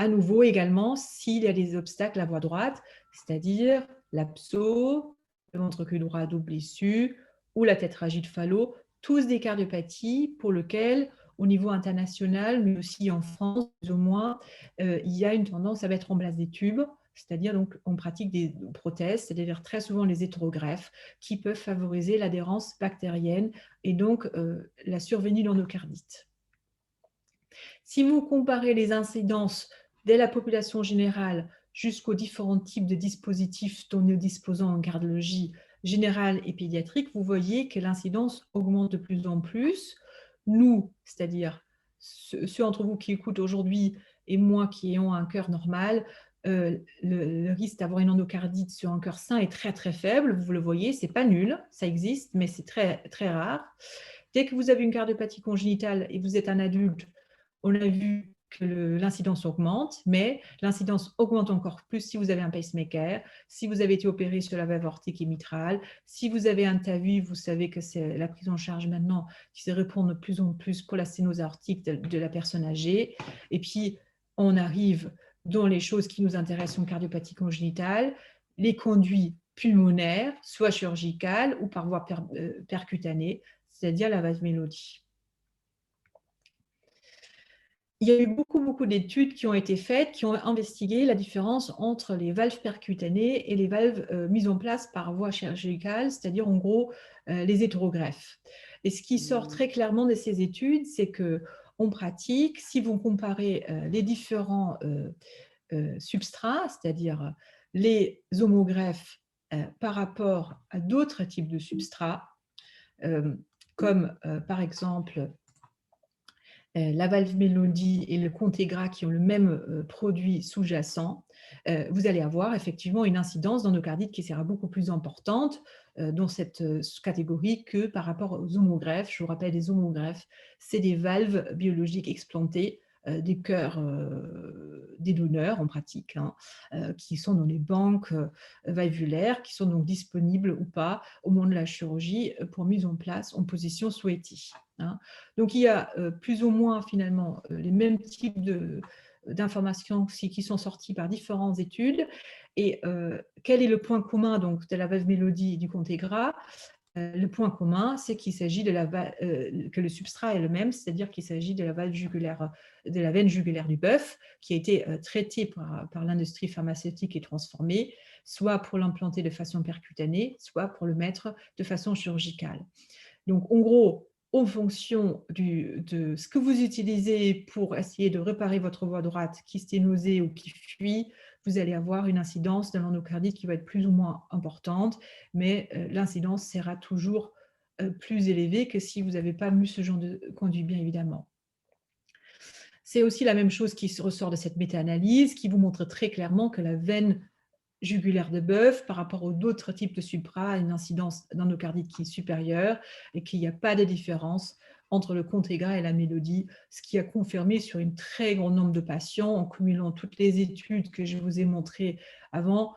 [SPEAKER 2] à nouveau également, s'il y a des obstacles à la voie droite, c'est-à-dire l'abso, le ventricule droit double issu ou la tétralgie de Fallot, tous des cardiopathies pour lesquelles, au niveau international, mais aussi en France, plus ou moins, il y a une tendance à mettre en place des tubes, c'est-à-dire donc on pratique des prothèses, c'est-à-dire très souvent les hétérogreffes, qui peuvent favoriser l'adhérence bactérienne et donc la survenue d'endocardite. Si vous comparez les incidences dès la population générale jusqu'aux différents types de dispositifs dont nous disposons en cardiologie générale et pédiatrique, vous voyez que l'incidence augmente de plus en plus. Nous, c'est-à-dire ceux d'entre vous qui écoutent aujourd'hui et moi qui ayons un cœur normal, le risque d'avoir une endocardite sur un cœur sain est très très faible. Vous le voyez, c'est pas nul, ça existe, mais c'est très très rare. Dès que vous avez une cardiopathie congénitale et vous êtes un adulte, on a vu que l'incidence augmente, mais l'incidence augmente encore plus si vous avez un pacemaker, si vous avez été opéré sur la valve aortique et mitrale, si vous avez un TAVI, vous savez que c'est la prise en charge maintenant qui se répand de plus en plus pour la sténose aortique de la personne âgée. Et puis, on arrive dans les choses qui nous intéressent en cardiopathie congénitale, les conduits pulmonaires, soit chirurgicales ou par voie percutanée, c'est-à-dire la valve mélodie. Il y a eu beaucoup d'études qui ont été faites, qui ont investigué la différence entre les valves percutanées et les valves mises en place par voie chirurgicale, c'est-à-dire en gros les hétérogreffes. Et ce qui sort très clairement de ces études, c'est qu'en pratique, si vous comparez les différents substrats, c'est-à-dire les homogreffes par rapport à d'autres types de substrats, comme par exemple la valve mélodie et le Contegra qui ont le même produit sous-jacent, vous allez avoir effectivement une incidence d'endocardite qui sera beaucoup plus importante dans cette catégorie que par rapport aux homogreffes. Je vous rappelle, les homogreffes, c'est des valves biologiques explantées des cœurs des donneurs en pratique, hein, qui sont dans les banques valvulaires, qui sont donc disponibles ou pas au moment de la chirurgie pour mise en place en position souhaitée. Hein. Donc il y a plus ou moins finalement les mêmes types d'informations qui sont sorties par différentes études. Et quel est le point commun donc, de la valve mélodie et du Contegra? Le point commun, c'est qu'il s'agit que le substrat est le même, c'est-à-dire qu'il s'agit de la valve jugulaire, de la veine jugulaire du bœuf, qui a été traitée par l'industrie pharmaceutique et transformée, soit pour l'implanter de façon percutanée, soit pour le mettre de façon chirurgicale. Donc, en gros, en fonction de ce que vous utilisez pour essayer de réparer votre voie droite qui sténosée ou qui fuit, vous allez avoir une incidence de l'endocardite qui va être plus ou moins importante, mais l'incidence sera toujours plus élevée que si vous n'avez pas mis ce genre de conduit, bien évidemment. C'est aussi la même chose qui ressort de cette méta-analyse, qui vous montre très clairement que la veine jugulaire de bœuf par rapport aux d'autres types de supra a une incidence d'endocardite qui est supérieure et qu'il n'y a pas de différence entre le Contegra et la mélodie, ce qui a confirmé sur un très grand nombre de patients, en cumulant toutes les études que je vous ai montrées avant,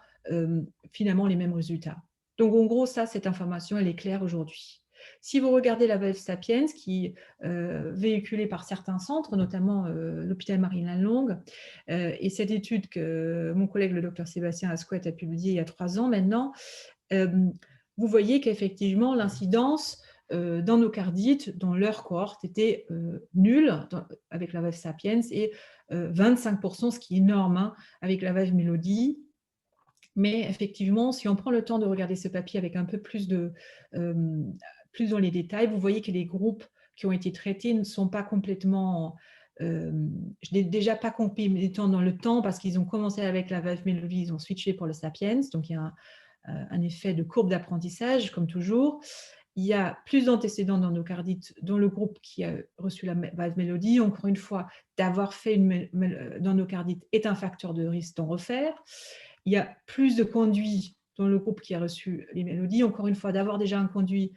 [SPEAKER 2] finalement les mêmes résultats. Donc en gros, cette information, elle est claire aujourd'hui. Si vous regardez la valve Sapiens, qui est véhiculée par certains centres, notamment l'hôpital Marie-Lalonde, et cette étude que mon collègue, le docteur Sébastien Asquette, a publiée il y a 3 ans maintenant, vous voyez qu'effectivement, l'incidence d'endocardite dans leur cohorte était nulle avec la valve Sapiens et 25%, ce qui est énorme, hein, avec la valve Mélodie. Mais effectivement, si on prend le temps de regarder ce papier avec un peu plus plus dans les détails, vous voyez que les groupes qui ont été traités ne sont pas complètement, je n'ai déjà pas complétant dans le temps parce qu'ils ont commencé avec la valve mélodie, ils ont switché pour le Sapiens, donc il y a un effet de courbe d'apprentissage, comme toujours. Il y a plus d'antécédents d'endocardite dans le groupe qui a reçu la valve mélodie. Encore une fois, d'avoir fait une endocardite est un facteur de risque d'en refaire. Il y a plus de conduits dans le groupe qui a reçu les mélodies. Encore une fois, d'avoir déjà un conduit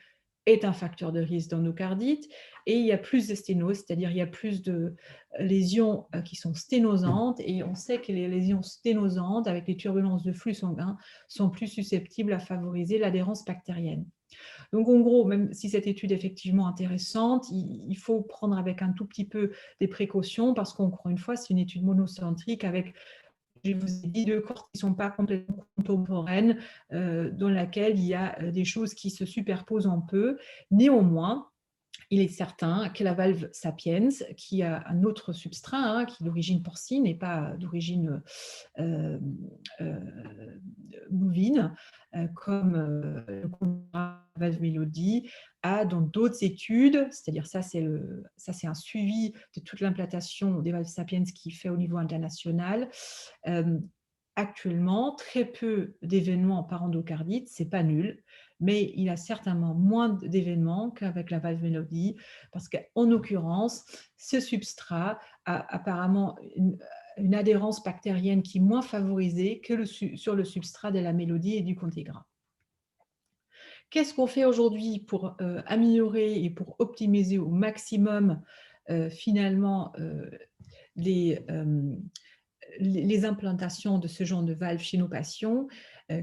[SPEAKER 2] est un facteur de risque d'endocardite. Et il y a plus de sténose, c'est-à-dire il y a plus de lésions qui sont sténosantes. Et on sait que les lésions sténosantes, avec les turbulences de flux sanguin, sont plus susceptibles à favoriser l'adhérence bactérienne. Donc, en gros, même si cette étude est effectivement intéressante, il faut prendre avec un tout petit peu des précautions parce qu'encore une fois, c'est une étude monocentrique avec, je vous ai dit, 2 cohortes qui ne sont pas complètement contemporaines, dans laquelle il y a des choses qui se superposent un peu. Néanmoins, il est certain que la valve sapiens, qui a un autre substrat, hein, qui est d'origine porcine et pas d'origine euh, euh, bovine, comme la valve mélodie, a dans d'autres études, c'est-à-dire ça c'est un suivi de toute l'implantation des valves sapiens qui fait au niveau international. Actuellement, très peu d'événements par endocardite, c'est pas nul, mais il a certainement moins d'événements qu'avec la valve mélodie, parce qu'en l'occurrence, ce substrat a apparemment une adhérence bactérienne qui est moins favorisée que sur le substrat de la mélodie et du contégra. Qu'est-ce qu'on fait aujourd'hui pour améliorer et pour optimiser au maximum finalement les implantations de ce genre de valve chez nos patients?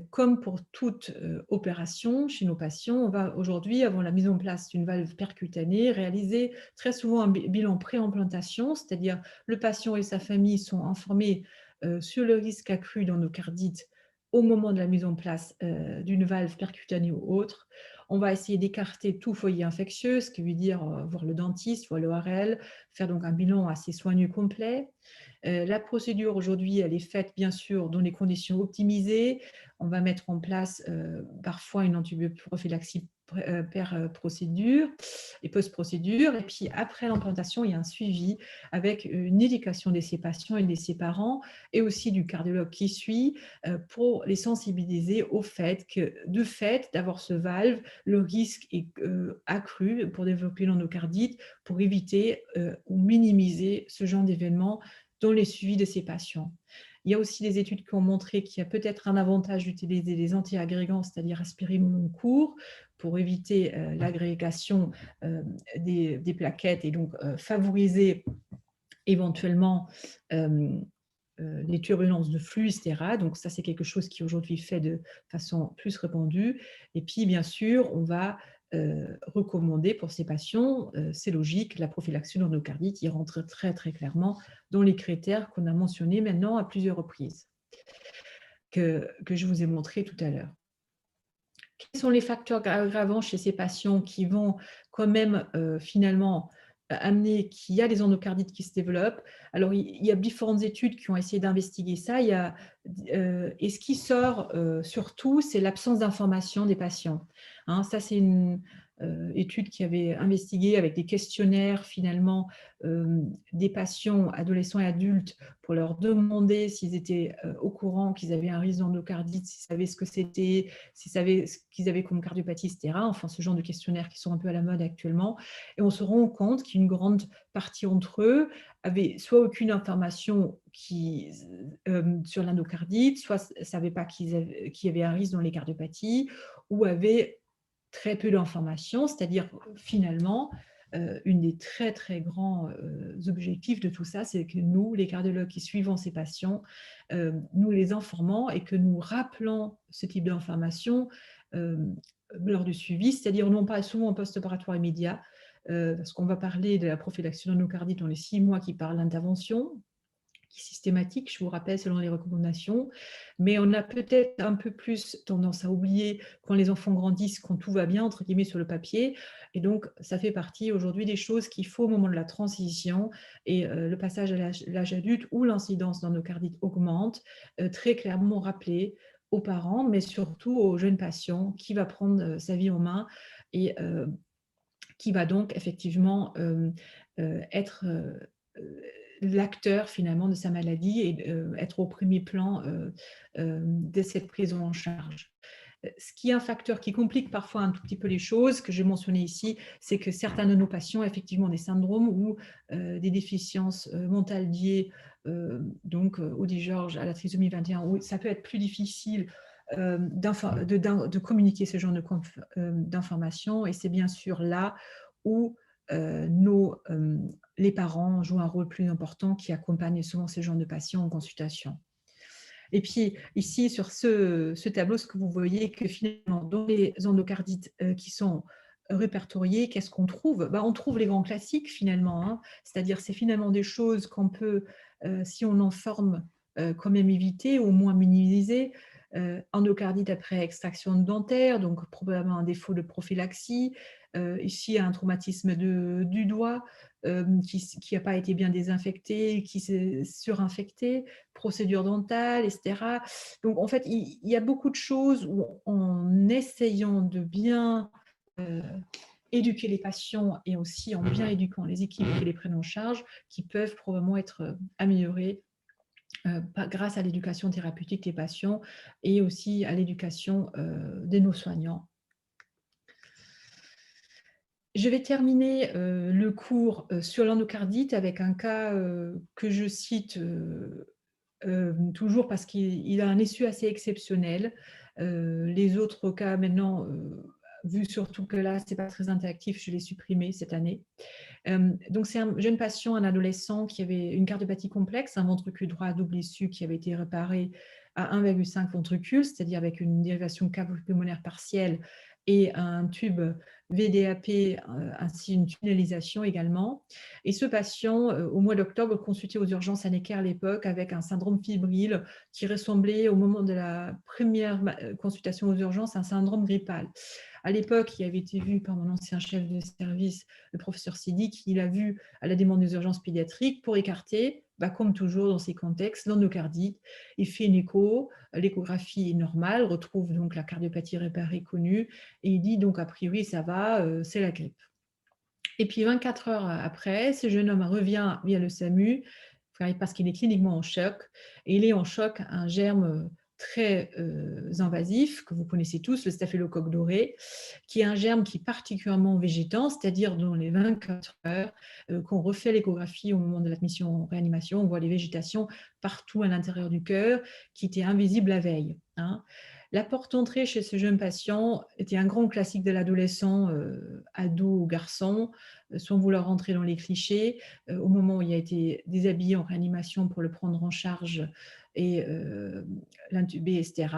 [SPEAKER 2] Comme pour toute opération chez nos patients, on va aujourd'hui, avant la mise en place d'une valve percutanée, réaliser très souvent un bilan pré-implantation, c'est-à-dire le patient et sa famille sont informés sur le risque accru d'endocardite au moment de la mise en place d'une valve percutanée ou autre. On va essayer d'écarter tout foyer infectieux, ce qui veut dire voir le dentiste, voir l'ORL, faire donc un bilan assez soigneux complet. La procédure aujourd'hui, elle est faite bien sûr dans les conditions optimisées. On va mettre en place parfois une antibioprophylaxie per procédure et post-procédure. Et puis après l'implantation, il y a un suivi avec une éducation de ces patients et de ses parents et aussi du cardiologue qui suit pour les sensibiliser au fait que, de fait, d'avoir ce valve, le risque est accru pour développer l'endocardite, pour éviter ou minimiser ce genre d'événements dans les suivis de ces patients. Il y a aussi des études qui ont montré qu'il y a peut-être un avantage d'utiliser des antiagrégants, c'est-à-dire aspirine au long cours, pour éviter l'agrégation des plaquettes et donc favoriser éventuellement les turbulences de flux, etc. Donc ça, c'est quelque chose qui aujourd'hui fait de façon plus répandue. Et puis, bien sûr, on va recommander pour ces patients, c'est logique, la prophylaxie d'endocardite qui rentre très, très clairement dans les critères qu'on a mentionnés maintenant à plusieurs reprises, que je vous ai montré tout à l'heure. Quels sont les facteurs aggravants chez ces patients qui vont quand même finalement amener qu'il y a des endocardites qui se développent? Alors, il y a différentes études qui ont essayé d'investiguer ça. Et ce qui sort surtout, c'est l'absence d'information des patients. Hein, ça, c'est une étude qui avait investigué avec des questionnaires finalement des patients, adolescents et adultes, pour leur demander s'ils étaient au courant qu'ils avaient un risque d'endocardite, s'ils savaient ce que c'était, s'ils savaient ce qu'ils avaient comme cardiopathie, etc. Enfin, ce genre de questionnaires qui sont un peu à la mode actuellement. Et on se rend compte qu'une grande partie d'entre eux avaient soit aucune information sur l'endocardite, soit ne savaient pas qu'il y avait un risque dans les cardiopathies, ou avaient très peu d'informations, c'est-à-dire finalement, une des très très grands objectifs de tout ça, c'est que nous, les cardiologues qui suivons ces patients, nous les informons et que nous rappelons ce type d'informations lors du suivi, c'est-à-dire non pas souvent en post-opératoire immédiat, parce qu'on va parler de la prophylaxie d'endocardite dans les 6 mois qui parlent d'intervention, qui est systématique, je vous rappelle, selon les recommandations, mais on a peut-être un peu plus tendance à oublier quand les enfants grandissent, quand tout va bien, entre guillemets, sur le papier, et donc ça fait partie aujourd'hui des choses qu'il faut au moment de la transition et le passage à l'âge adulte où l'incidence d'endocardite augmente, très clairement rappeler aux parents, mais surtout aux jeunes patients qui va prendre sa vie en main et qui va donc effectivement être l'acteur finalement de sa maladie et être au premier plan de cette prise en charge. Ce qui est un facteur qui complique parfois un tout petit peu les choses, que j'ai mentionné ici, c'est que certains de nos patients ont effectivement des syndromes ou des déficiences mentales liées donc au George, à la trisomie 21, où ça peut être plus difficile de communiquer ce genre d'informations, et c'est bien sûr là où les parents jouent un rôle plus important qui accompagnent souvent ce genre de patients en consultation. Et puis ici, sur ce tableau, ce que vous voyez, que finalement, dans les endocardites qui sont répertoriés, qu'est-ce qu'on trouve? On trouve les grands classiques finalement, hein. C'est-à-dire c'est finalement des choses qu'on peut, si on en forme, quand même éviter, au moins minimiser. Endocardite après extraction dentaire, donc probablement un défaut de prophylaxie. Ici, un traumatisme du doigt qui n'a pas été bien désinfecté, qui s'est surinfecté, procédure dentale, etc. Donc en fait, il y a beaucoup de choses où, en essayant de bien éduquer les patients et aussi en bien éduquant les équipes qui les prennent en charge, qui peuvent probablement être améliorées grâce à l'éducation thérapeutique des patients et aussi à l'éducation de nos soignants. Je vais terminer le cours sur l'endocardite avec un cas que je cite toujours parce qu'il a un issue assez exceptionnel. Les autres cas maintenant, vu surtout que là, ce n'est pas très interactif, je l'ai supprimé cette année. Donc, c'est un jeune patient, un adolescent qui avait une cardiopathie complexe, un ventricule droit à double issue qui avait été réparé à 1,5 ventricule, c'est-à-dire avec une dérivation cavo-pulmonaire partielle et un tube VDAP, ainsi une tunnelisation également. Et ce patient, au mois d'octobre, consulté aux urgences à Necker à l'époque avec un syndrome fébrile qui ressemblait au moment de la première consultation aux urgences à un syndrome grippal. À l'époque, il avait été vu par mon ancien chef de service, le professeur Sidi, qui l'a vu à la demande des urgences pédiatriques pour écarter, comme toujours dans ces contextes, l'endocardite. Il fait une écho, l'échographie est normale, retrouve donc la cardiopathie réparée connue, et il dit donc a priori ça va, c'est la grippe. Et puis 24 heures après, ce jeune homme revient via le SAMU parce qu'il est cliniquement en choc, et il est en choc un germe très invasif, que vous connaissez tous, le staphylocoque doré, qui est un germe qui est particulièrement végétant, c'est-à-dire dans les 24 heures qu'on refait l'échographie au moment de l'admission en réanimation, on voit les végétations partout à l'intérieur du cœur qui étaient invisibles la veille, hein. La porte d'entrée chez ce jeune patient était un grand classique de l'adolescent, ado ou garçon, sans vouloir rentrer dans les clichés. Au moment où il a été déshabillé en réanimation pour le prendre en charge et l'intuber, etc.,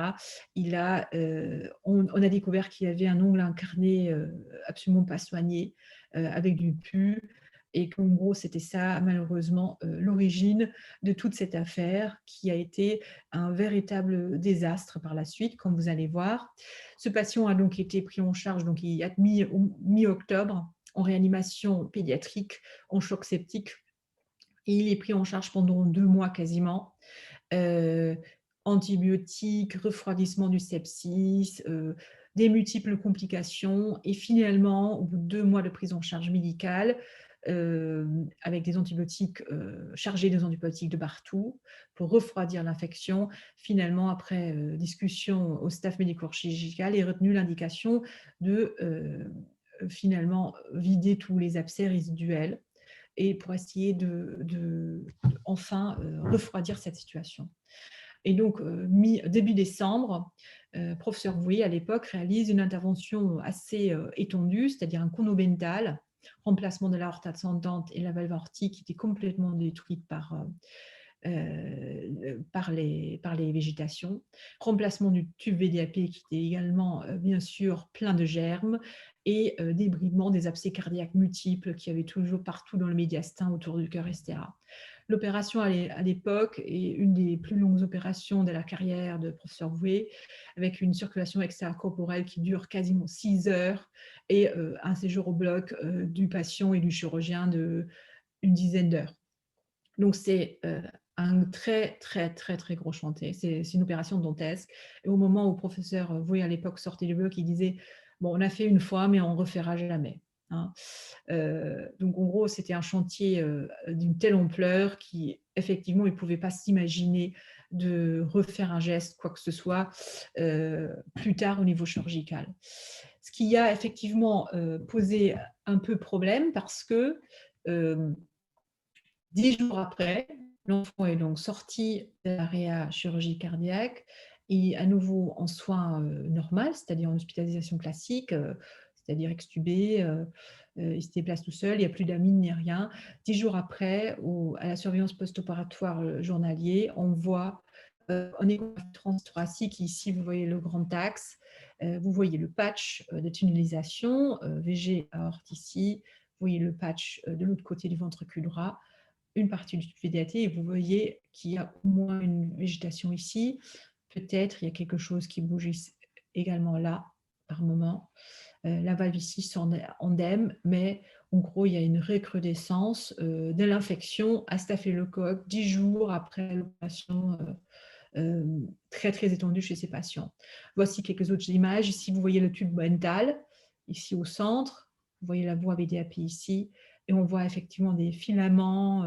[SPEAKER 2] on a découvert qu'il avait un ongle incarné absolument pas soigné, avec du pus, et qu'en gros, c'était ça, malheureusement, l'origine de toute cette affaire qui a été un véritable désastre par la suite, comme vous allez voir. Ce patient a donc été pris en charge, donc il est admis au mi-octobre en réanimation pédiatrique, en choc septique, et il est pris en charge pendant 2 mois quasiment. Antibiotiques, refroidissement du sepsis, des multiples complications, et finalement, au bout de 2 mois de prise en charge médicale, avec des antibiotiques chargés des antibiotiques de partout pour refroidir l'infection, finalement, après discussion au staff médico-chirurgical, est retenue l'indication de finalement vider tous les abcès résiduels et pour essayer de enfin refroidir cette situation. Et donc, début décembre, professeur Voué, à l'époque, réalise une intervention assez étendue, c'est-à-dire un conobental, remplacement de l'aorte ascendante et la valve aortique qui était complètement détruite par les végétations, remplacement du tube VDAP qui était également bien sûr plein de germes, et débridement des abcès cardiaques multiples qui avaient toujours partout dans le médiastin, autour du cœur, etc. L'opération à l'époque est une des plus longues opérations de la carrière de professeur Voué, avec une circulation extracorporelle qui dure quasiment 6 heures et un séjour au bloc du patient et du chirurgien de une dizaine d'heures. Donc c'est un très, très, très, très gros chantier. C'est une opération dantesque. Et au moment où le professeur Voué, à l'époque, sortait du bloc, il disait « Bon, on a fait une fois, mais on ne refera jamais. » Hein. Donc, en gros, c'était un chantier d'une telle ampleur qu'effectivement, il ne pouvait pas s'imaginer de refaire un geste, quoi que ce soit, plus tard au niveau chirurgical. Ce qui a effectivement posé un peu problème parce que 10 jours après, l'enfant est donc sorti de la réa chirurgie cardiaque et à nouveau en soins normaux, c'est-à-dire en hospitalisation classique, c'est-à-dire extubé, il se déplace tout seul, il n'y a plus d'amine ni rien. 10 jours après, à la surveillance post-opératoire journalier, on voit en échographie transthoracique, ici, vous voyez le grand axe, vous voyez le patch de tunnelisation, VG aorte ici, vous voyez le patch de l'autre côté du ventricule droit, une partie du VDAT, et vous voyez qu'il y a au moins une végétation ici. Peut-être il y a quelque chose qui bouge également là, par moment. La valve ici s'endème, mais en gros, il y a une recrudescence de l'infection à staphylocoque 10 jours après l'opération très, très étendue chez ces patients. Voici quelques autres images. Ici, vous voyez le tube mental, ici au centre. Vous voyez la voie VDAP ici. Et on voit effectivement des filaments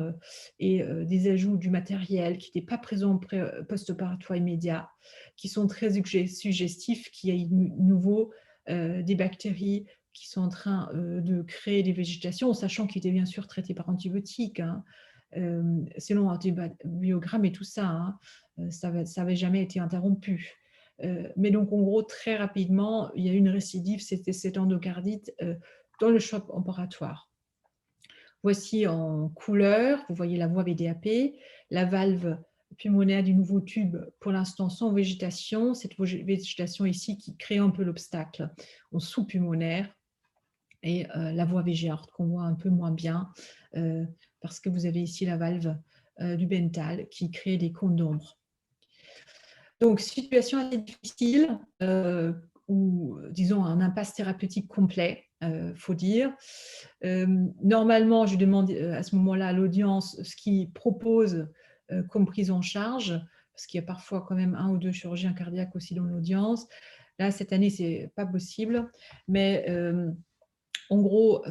[SPEAKER 2] et des ajouts du matériel qui n'étaient pas présents post-opératoire immédiat, qui sont très suggestifs, qu'il y a nouveau des bactéries qui sont en train de créer des végétations, sachant qu'ils étaient bien sûr traités par antibiotiques. Hein. Selon antibiogramme et tout ça, hein, ça n'avait jamais été interrompu. Mais donc, en gros, très rapidement, il y a eu une récidive, c'était cette endocardite dans le choc opératoire. Voici en couleur, vous voyez la voie VDAP, la valve pulmonaire du nouveau tube, pour l'instant sans végétation, cette végétation ici qui crée un peu l'obstacle en sous-pulmonaire, et la voie VG aorte qu'on voit un peu moins bien, parce que vous avez ici la valve du Bentall qui crée des cônes d'ombre. Donc, situation assez difficile, ou disons un impasse thérapeutique complet, faut dire. Normalement, je demande à ce moment-là à l'audience ce qu'ils proposent comme prise en charge, parce qu'il y a parfois quand même 1 ou 2 chirurgiens cardiaques aussi dans l'audience. Là, cette année, c'est pas possible, mais en gros,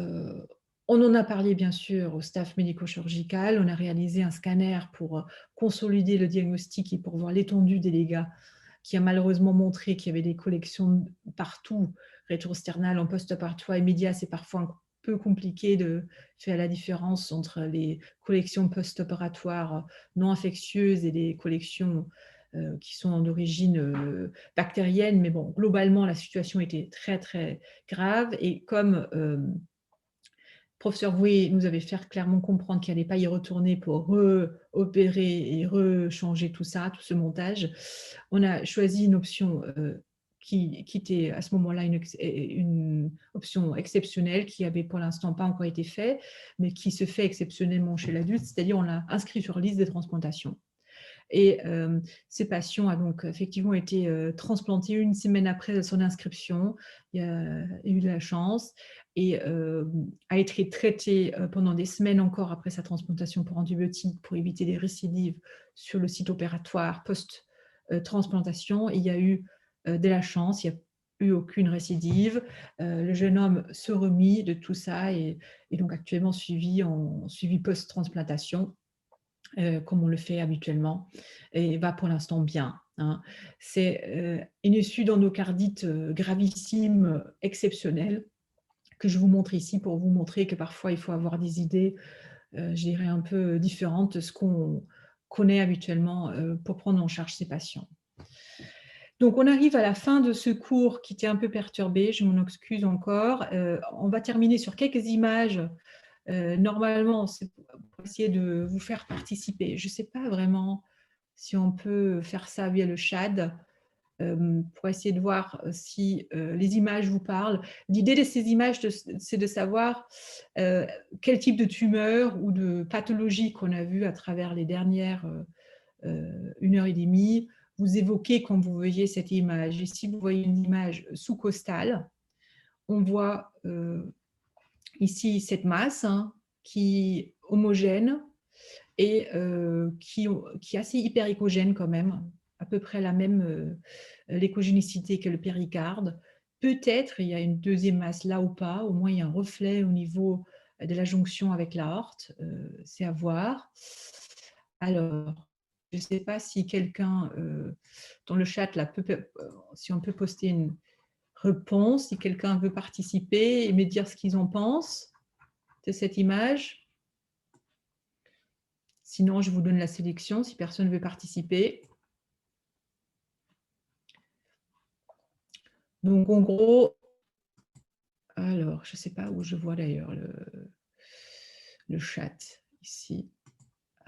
[SPEAKER 2] on en a parlé bien sûr au staff médico-chirurgical, on a réalisé un scanner pour consolider le diagnostic et pour voir l'étendue des dégâts, qui a malheureusement montré qu'il y avait des collections partout, rétro-sternales en post-opératoire immédiat. C'est parfois un peu compliqué de faire la différence entre les collections post-opératoires non infectieuses et les collections qui sont d'origine bactérienne. Mais bon, globalement, la situation était très, très grave. Et comme professeur Voué nous avait fait clairement comprendre qu'il n'allait pas y retourner pour re-opérer et rechanger tout ça, tout ce montage, on a choisi une option qui était à ce moment-là une option exceptionnelle qui avait pour l'instant pas encore été faite, mais qui se fait exceptionnellement chez l'adulte, c'est-à-dire on l'a inscrit sur liste des transplantations. Et ces patients a donc effectivement été transplantés 1 semaine après son inscription. Il a eu de la chance et a été traité pendant des semaines encore après sa transplantation pour antibiotiques pour éviter des récidives sur le site opératoire post-transplantation. Il y a eu de la chance, il n'y a eu aucune récidive. Le jeune homme se remit de tout ça et donc actuellement suivi post-transplantation. Comme on le fait habituellement, et va pour l'instant bien. Hein. C'est une issue d'endocardite gravissime, exceptionnelle, que je vous montre ici pour vous montrer que parfois il faut avoir des idées, je dirais un peu différentes de ce qu'on connaît habituellement pour prendre en charge ces patients. Donc on arrive à la fin de ce cours qui était un peu perturbé, je m'en excuse encore. On va terminer sur quelques images. Normalement, c'est pour essayer de vous faire participer. Je ne sais pas vraiment si on peut faire ça via le chat, pour essayer de voir si les images vous parlent. L'idée de ces images, c'est de savoir quel type de tumeur ou de pathologie qu'on a vu à travers les dernières 1h30 vous évoquez quand vous voyez cette image. Ici, vous voyez une image sous-costale. On voit ici cette masse qui est homogène et qui est assez hyperéchogène quand même, à peu près la même l'échogénicité que le péricarde. Peut-être il y a une deuxième masse là ou pas, au moins il y a un reflet au niveau de la jonction avec l'aorte, c'est à voir. Alors, je ne sais pas si quelqu'un dans le chat, là, si on peut poster une réponse, si quelqu'un veut participer et me dire ce qu'ils en pensent de cette image. Sinon, je vous donne la sélection si personne ne veut participer. Donc, en gros, alors, je ne sais pas où je vois d'ailleurs le chat ici.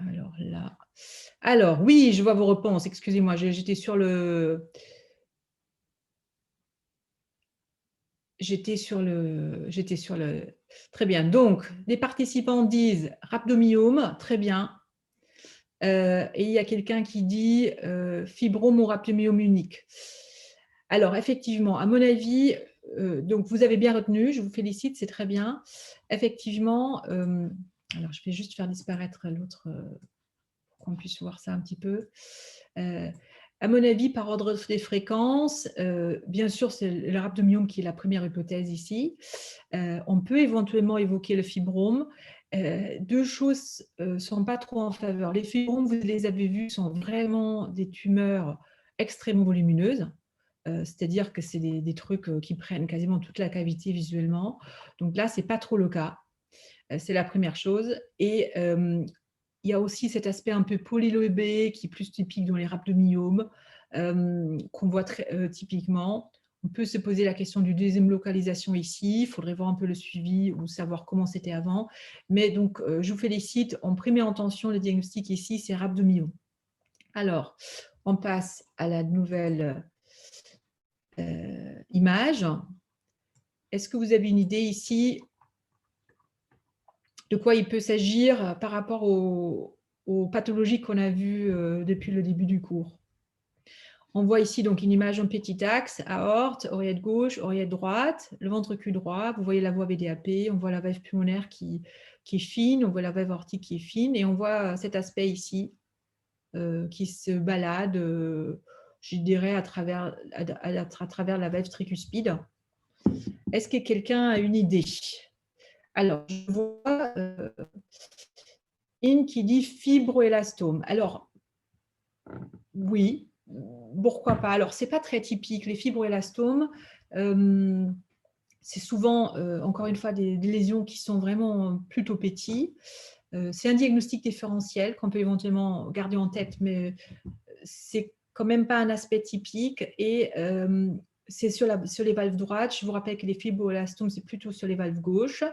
[SPEAKER 2] Alors là, alors oui, je vois vos réponses. Excusez-moi, j'étais sur le... J'étais sur le... Très bien. Donc, les participants disent rhabdomyome, très bien. Et il y a quelqu'un qui dit fibrome ou rhabdomyome unique. Alors, effectivement, à mon avis, donc vous avez bien retenu, je vous félicite, c'est très bien. Effectivement, alors je vais juste faire disparaître l'autre pour qu'on puisse voir ça un petit peu. À mon avis, par ordre des fréquences, bien sûr, c'est le rhabdomyome qui est la première hypothèse ici. On peut éventuellement évoquer le fibrome. Deux choses ne sont pas trop en faveur. Les fibromes, vous les avez vus, sont vraiment des tumeurs extrêmement volumineuses. C'est-à-dire que c'est des trucs qui prennent quasiment toute la cavité visuellement. Donc là, ce n'est pas trop le cas. C'est la première chose. Et il y a aussi cet aspect un peu polylobé qui est plus typique dans les rhabdomyomes, qu'on voit très typiquement. On peut se poser la question du deuxième localisation ici. Il faudrait voir un peu le suivi ou savoir comment c'était avant. Mais donc, je vous félicite. En première intention, le diagnostic ici, c'est rhabdomyome. Alors, on passe à la nouvelle image. Est-ce que vous avez une idée ici de quoi il peut s'agir par rapport aux pathologies qu'on a vues depuis le début du cours? On voit ici donc une image en petit axe, aorte, oreillette gauche, oreillette droite, le ventricule droit. Vous voyez la voie VDAP, on voit la valve pulmonaire qui est fine, on voit la valve aortique qui est fine, et on voit cet aspect ici qui se balade, je dirais, à travers la valve tricuspide. Est-ce que quelqu'un a une idée? Alors, je vois qui dit fibroélastome. Alors, oui, pourquoi pas. Alors, ce n'est pas très typique. Les fibroélastomes, c'est souvent, encore une fois, des lésions qui sont vraiment plutôt petits. C'est un diagnostic différentiel qu'on peut éventuellement garder en tête, mais c'est quand même pas un aspect typique. Et c'est sur les valves droites. Je vous rappelle que les fibroélastomes, c'est plutôt sur les valves gauches.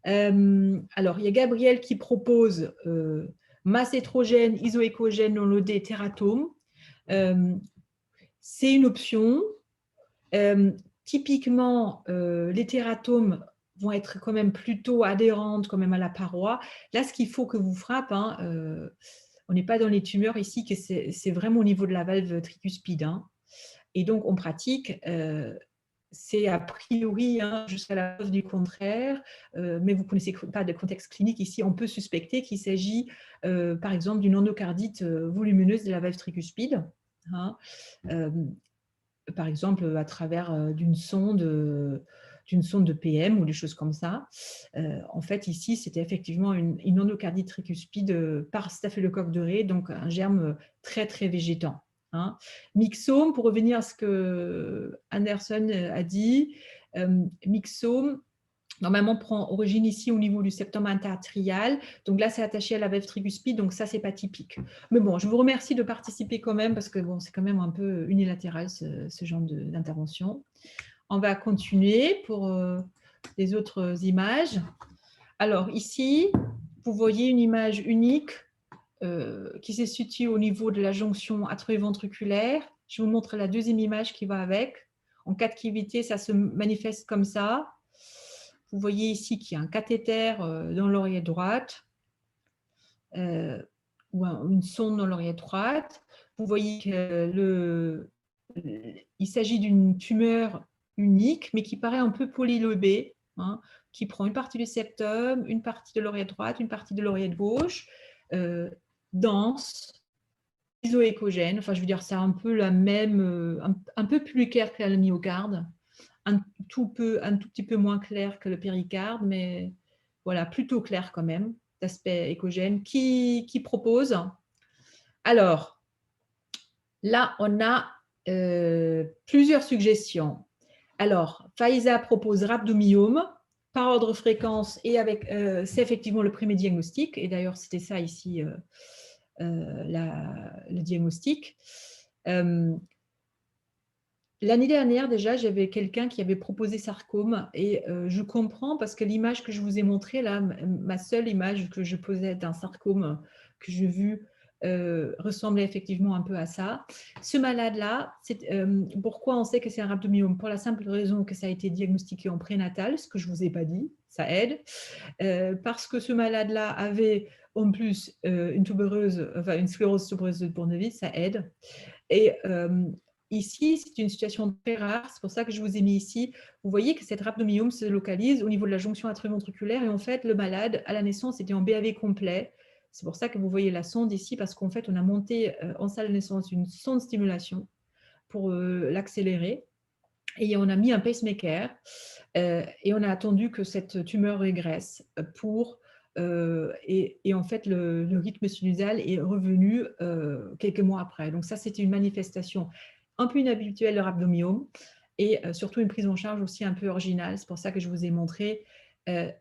[SPEAKER 2] Alors, il y a Gabriel qui propose masse hétérogène, isoécogène non lodé, tératome. C'est une option. Typiquement, les tératomes vont être quand même plutôt adhérentes quand même à la paroi. Là, ce qu'il faut que vous frappe, hein, on n'est pas dans les tumeurs ici, que c'est vraiment au niveau de la valve tricuspide. Hein. Et donc, on pratique, c'est a priori hein, jusqu'à la preuve du contraire, mais vous ne connaissez pas de contexte clinique ici, on peut suspecter qu'il s'agit par exemple d'une endocardite volumineuse de la valve tricuspide. Hein, par exemple à travers d'une sonde de PM ou des choses comme ça. En fait, ici, c'était effectivement une endocardite tricuspide par staphylocoque doré, donc un germe très, très végétant. Hein. Myxome, pour revenir à ce que Anderson a dit, myxome, normalement, prend origine ici au niveau du septum interatrial. Donc là, c'est attaché à la valve tricuspide, donc ça, c'est pas typique. Mais bon, je vous remercie de participer quand même, parce que bon, c'est quand même un peu unilatéral, ce genre d'intervention. On va continuer pour les autres images. Alors ici, vous voyez une image unique qui se situe au niveau de la jonction atrioventriculaire. Je vous montre la deuxième image qui va avec. En cas de cavité, ça se manifeste comme ça. Vous voyez ici qu'il y a un cathéter dans l'oreillette droite ou une sonde dans l'oreillette droite. Vous voyez qu'il s'agit d'une tumeur unique, mais qui paraît un peu polylobée, hein, qui prend une partie du septum, une partie de l'oreillette droite, une partie de l'oreillette gauche, dense, isoécogène. Enfin, je veux dire, c'est un peu la même, un peu plus clair que le myocarde, un tout petit peu moins clair que le péricarde, mais voilà, plutôt clair quand même, d'aspect écogène. Qui propose? Alors, là, on a plusieurs suggestions. Alors, Faiza propose rhabdomyome par ordre fréquence et avec, c'est effectivement le premier diagnostic. Et d'ailleurs, c'était ça ici, le diagnostic. L'année dernière, déjà, j'avais quelqu'un qui avait proposé sarcome et je comprends parce que l'image que je vous ai montrée, là, ma seule image que je posais d'un sarcome que j'ai vu ressemblait effectivement un peu à ça. Ce malade-là, pourquoi on sait que c'est un rhabdomyome? Pour la simple raison que ça a été diagnostiqué en prénatal, ce que je ne vous ai pas dit, ça aide. Parce que ce malade-là avait en plus une sclérose tubereuse de Bournevis, ça aide. Et ici, c'est une situation très rare, c'est pour ça que je vous ai mis ici. Vous voyez que cette rhabdomyome se localise au niveau de la jonction atrioventriculaire et en fait, le malade, à la naissance, était en BAV complet. C'est pour ça que vous voyez la sonde ici, parce qu'en fait, on a monté en salle de naissance une sonde stimulation pour l'accélérer et on a mis un pacemaker et on a attendu que cette tumeur régresse et en fait, le rythme sinusal est revenu quelques mois après. Donc ça, c'était une manifestation un peu inhabituelle de rhabdomyome et surtout une prise en charge aussi un peu originale. C'est pour ça que je vous ai montré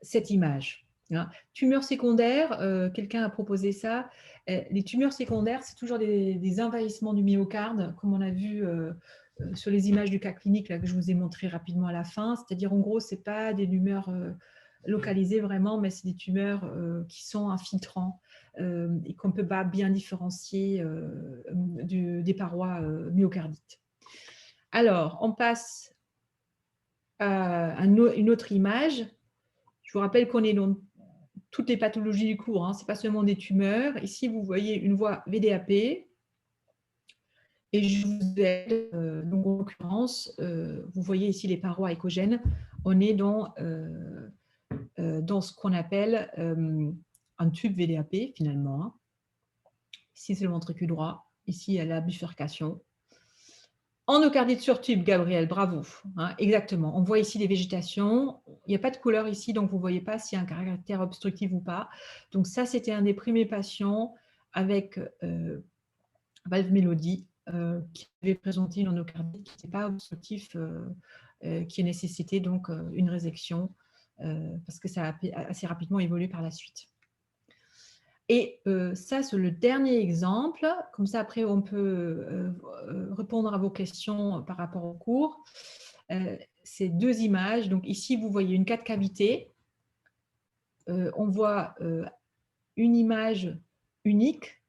[SPEAKER 2] cette image. Hein. Tumeurs secondaires, quelqu'un a proposé ça. Les tumeurs secondaires, c'est toujours des envahissements du myocarde, comme on a vu sur les images du cas clinique là, que je vous ai montré rapidement à la fin. C'est-à-dire, en gros, ce n'est pas des tumeurs localisées vraiment, mais c'est des tumeurs qui sont infiltrants et qu'on ne peut pas bien différencier des parois myocardites. Alors, on passe à une autre image. Je vous rappelle qu'on est dans toutes les pathologies du cours, hein. Ce n'est pas seulement des tumeurs. Ici, vous voyez une voie VDAP. Et je vous aide, donc en l'occurrence, vous voyez ici les parois échogènes. On est dans ce qu'on appelle un tube VDAP finalement. Hein. Ici, c'est le ventricule droit. Ici, il y a la bifurcation. Endocardite sur tube, Gabriel, bravo. Hein, exactement. On voit ici les végétations. Il n'y a pas de couleur ici, donc vous ne voyez pas s'il y a un caractère obstructif ou pas. Donc ça, c'était un des premiers patients avec valve mélodie qui avait présenté une endocardite qui n'était pas obstructif, qui a nécessité donc une résection parce que ça a assez rapidement évolué par la suite. Et ça, c'est le dernier exemple. Comme ça, après, on peut répondre à vos questions par rapport au cours. Ces deux images. Donc ici, vous voyez une 4 cavités. On voit une image unique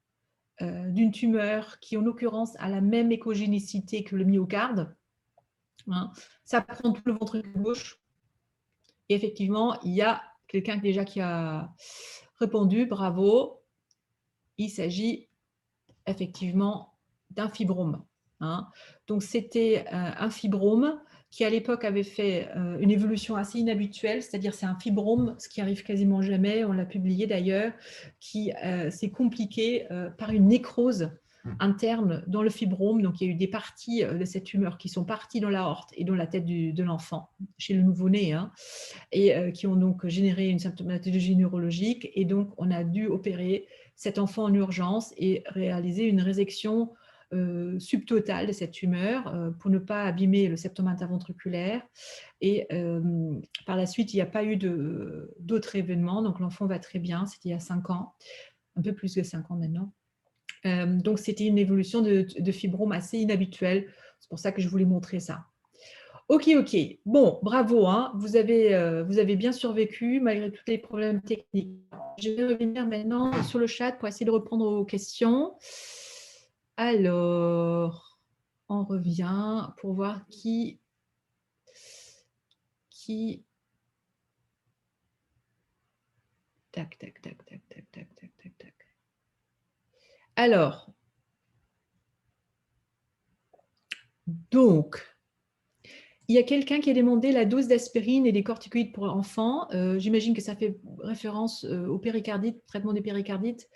[SPEAKER 2] d'une tumeur qui, en l'occurrence, a la même échogénicité que le myocarde. Hein. Ça prend tout le ventricule gauche. Et effectivement, il y a quelqu'un déjà qui a répondu, bravo. Il s'agit effectivement d'un fibrome. Hein. Donc, c'était un fibrome qui, à l'époque, avait fait une évolution assez inhabituelle, c'est-à-dire c'est un fibrome, ce qui arrive quasiment jamais, on l'a publié d'ailleurs, qui s'est compliqué par une nécrose interne dans le fibrome. Donc, il y a eu des parties de cette tumeur qui sont parties dans l'aorte et dans la tête de l'enfant, chez le nouveau-né, hein, et qui ont donc généré une symptomatologie neurologique. Et donc, on a dû opérer cet enfant en urgence et réaliser une résection subtotale de cette tumeur pour ne pas abîmer le septum interventriculaire. Et par la suite, il n'y a pas eu d'autres événements. Donc, l'enfant va très bien. C'était il y a 5 ans, un peu plus que 5 ans maintenant. Donc, c'était une évolution de fibrome assez inhabituelle. C'est pour ça que je voulais montrer ça. Ok. Bon, bravo. Hein. Vous avez bien survécu malgré tous les problèmes techniques. Je vais revenir maintenant sur le chat pour essayer de répondre aux questions. Alors, on revient pour voir qui... Tac. Alors, donc, il y a quelqu'un qui a demandé la dose d'aspirine et des corticoïdes pour enfants. J'imagine que ça fait référence au péricardite, traitement des péricardites.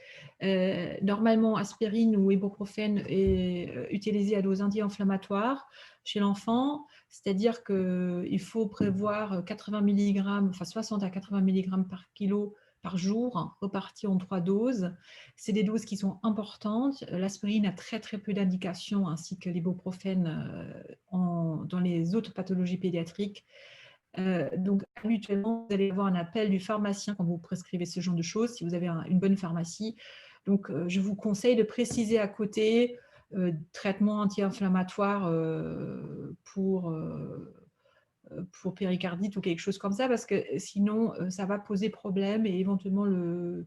[SPEAKER 2] Normalement, aspirine ou ibuprofène est utilisé à dose anti-inflammatoire chez l'enfant, c'est-à-dire qu'il faut prévoir 80 mg, enfin 60 à 80 mg par kilo par jour, reparti en 3 doses. C'est des doses qui sont importantes. L'aspirine a très peu d'indications, ainsi que l'ibuprofène dans les autres pathologies pédiatriques. Donc, habituellement, vous allez avoir un appel du pharmacien quand vous prescrivez ce genre de choses, si vous avez une bonne pharmacie. Donc, je vous conseille de préciser à côté traitement anti-inflammatoire pour péricardite ou quelque chose comme ça, parce que sinon, ça va poser problème et éventuellement le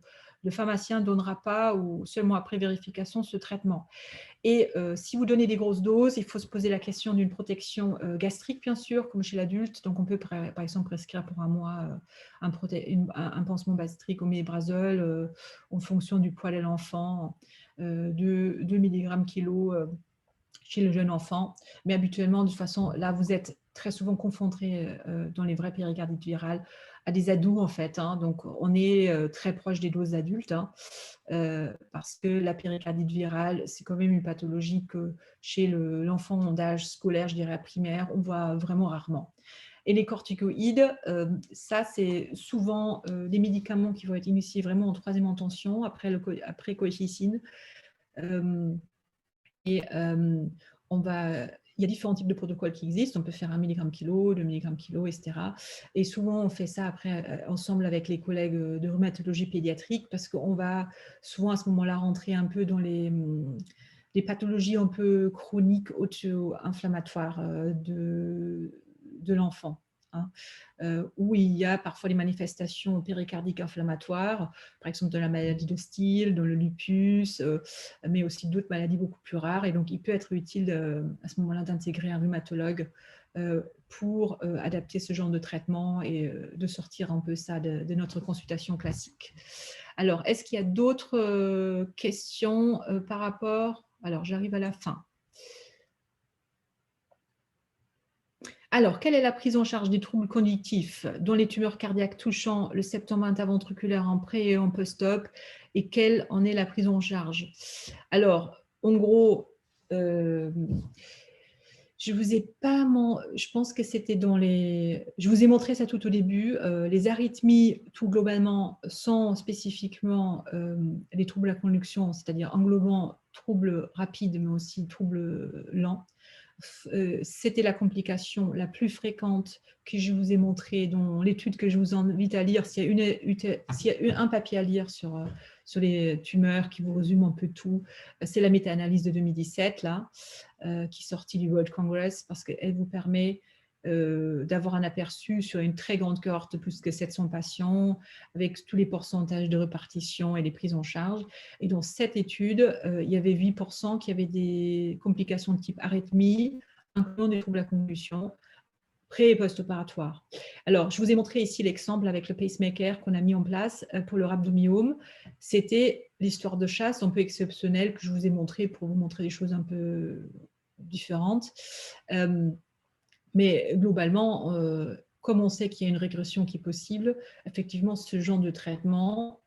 [SPEAKER 2] pharmacien ne donnera pas ou seulement après vérification ce traitement. Et si vous donnez des grosses doses, il faut se poser la question d'une protection gastrique, bien sûr, comme chez l'adulte. Donc, on peut par exemple prescrire pour un mois un pansement gastrique au oméprazole en fonction du poids de l'enfant, 2 mg kilo chez le jeune enfant. Mais habituellement, de toute façon, là, vous êtes très souvent confronté dans les vraies péricardites virales à des ados, en fait. Hein. Donc, on est très proche des doses adultes, hein, parce que la péricardite virale, c'est quand même une pathologie que chez l'enfant d'âge scolaire, je dirais primaire, on voit vraiment rarement. Et les corticoïdes, ça, c'est souvent des médicaments qui vont être initiés vraiment en troisième intention, après colchicine. Et il y a différents types de protocoles qui existent. On peut faire 1 mg kilo, 2 mg kilo, etc. Et souvent, on fait ça après ensemble avec les collègues de rhumatologie pédiatrique parce qu'on va souvent à ce moment-là rentrer un peu dans les pathologies un peu chroniques auto-inflammatoires de l'enfant. Hein, où il y a parfois des manifestations péricardiques inflammatoires, par exemple de la maladie de Steele, dans le lupus, mais aussi d'autres maladies beaucoup plus rares. Et donc, il peut être utile à ce moment-là d'intégrer un rhumatologue pour adapter ce genre de traitement et de sortir un peu ça de notre consultation classique. Alors, est-ce qu'il y a d'autres questions par rapport… Alors, j'arrive à la fin. Alors, quelle est la prise en charge des troubles cognitifs dans les tumeurs cardiaques touchant le septum interventriculaire en pré et en post-op et quelle en est la prise en charge? Alors, en gros, je vous ai pas… Je pense que c'était dans les… Je vous ai montré ça tout au début. Les arythmies, tout globalement, sont spécifiquement les troubles à conduction, c'est-à-dire englobant troubles rapides, mais aussi troubles lents. C'était la complication la plus fréquente que je vous ai montrée dans l'étude que je vous invite à lire. S'il y a un papier à lire sur les tumeurs qui vous résume un peu tout, c'est la méta-analyse de 2017, là, qui est sortie du World Congress, parce qu'elle vous permet d'avoir un aperçu sur une très grande cohorte de plus que 700 patients, avec tous les pourcentages de répartition et les prises en charge. Et dans cette étude, il y avait 8% qui avaient des complications de type arythmie, incluant des troubles à convulsion, pré- et post-opératoire. Alors, je vous ai montré ici l'exemple avec le pacemaker qu'on a mis en place pour le rhabdomyome. C'était l'histoire de chasse un peu exceptionnelle que je vous ai montré pour vous montrer des choses un peu différentes. Mais globalement, comme on sait qu'il y a une régression qui est possible, effectivement, ce genre de traitement,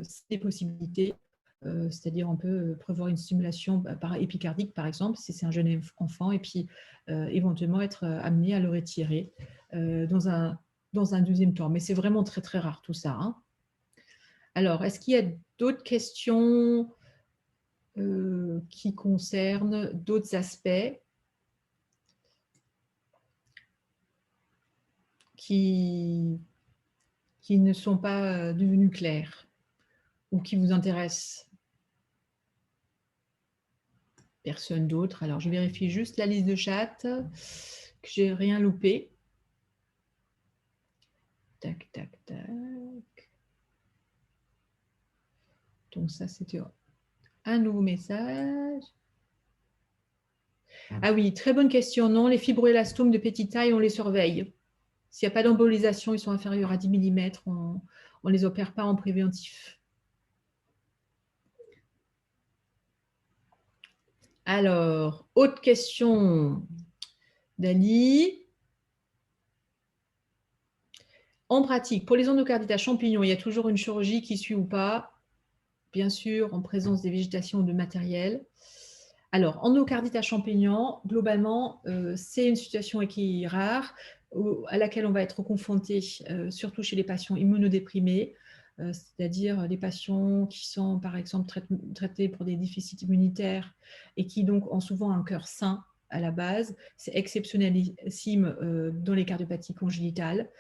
[SPEAKER 2] c'est des possibilités. C'est-à-dire, on peut prévoir une stimulation épicardique, par exemple, si c'est un jeune enfant, et puis éventuellement être amené à le retirer dans un deuxième temps. Mais c'est vraiment très, très rare tout ça. Hein. Alors, est-ce qu'il y a d'autres questions qui concernent d'autres aspects qui ne sont pas devenus clairs ou qui vous intéressent? Personne d'autre. Alors, je vérifie juste la liste de chat, que j'ai rien loupé. Tac, tac, tac. Donc, ça, c'était un nouveau message. Ah oui, très bonne question. Non, les fibroélastomes de petite taille, on les surveille. S'il n'y a pas d'embolisation, ils sont inférieurs à 10 mm, on ne les opère pas en préventif. Alors, autre question d'Annie. En pratique, pour les endocardites à champignons, il y a toujours une chirurgie qui suit ou pas? Bien sûr, en présence des végétations ou de matériel. Alors, endocardite à champignons, globalement, c'est une situation qui est rare, à laquelle on va être confronté, surtout chez les patients immunodéprimés, c'est-à-dire les patients qui sont, par exemple, traités pour des déficits immunitaires et qui donc ont souvent un cœur sain à la base. C'est exceptionnelissime dans les cardiopathies congénitales,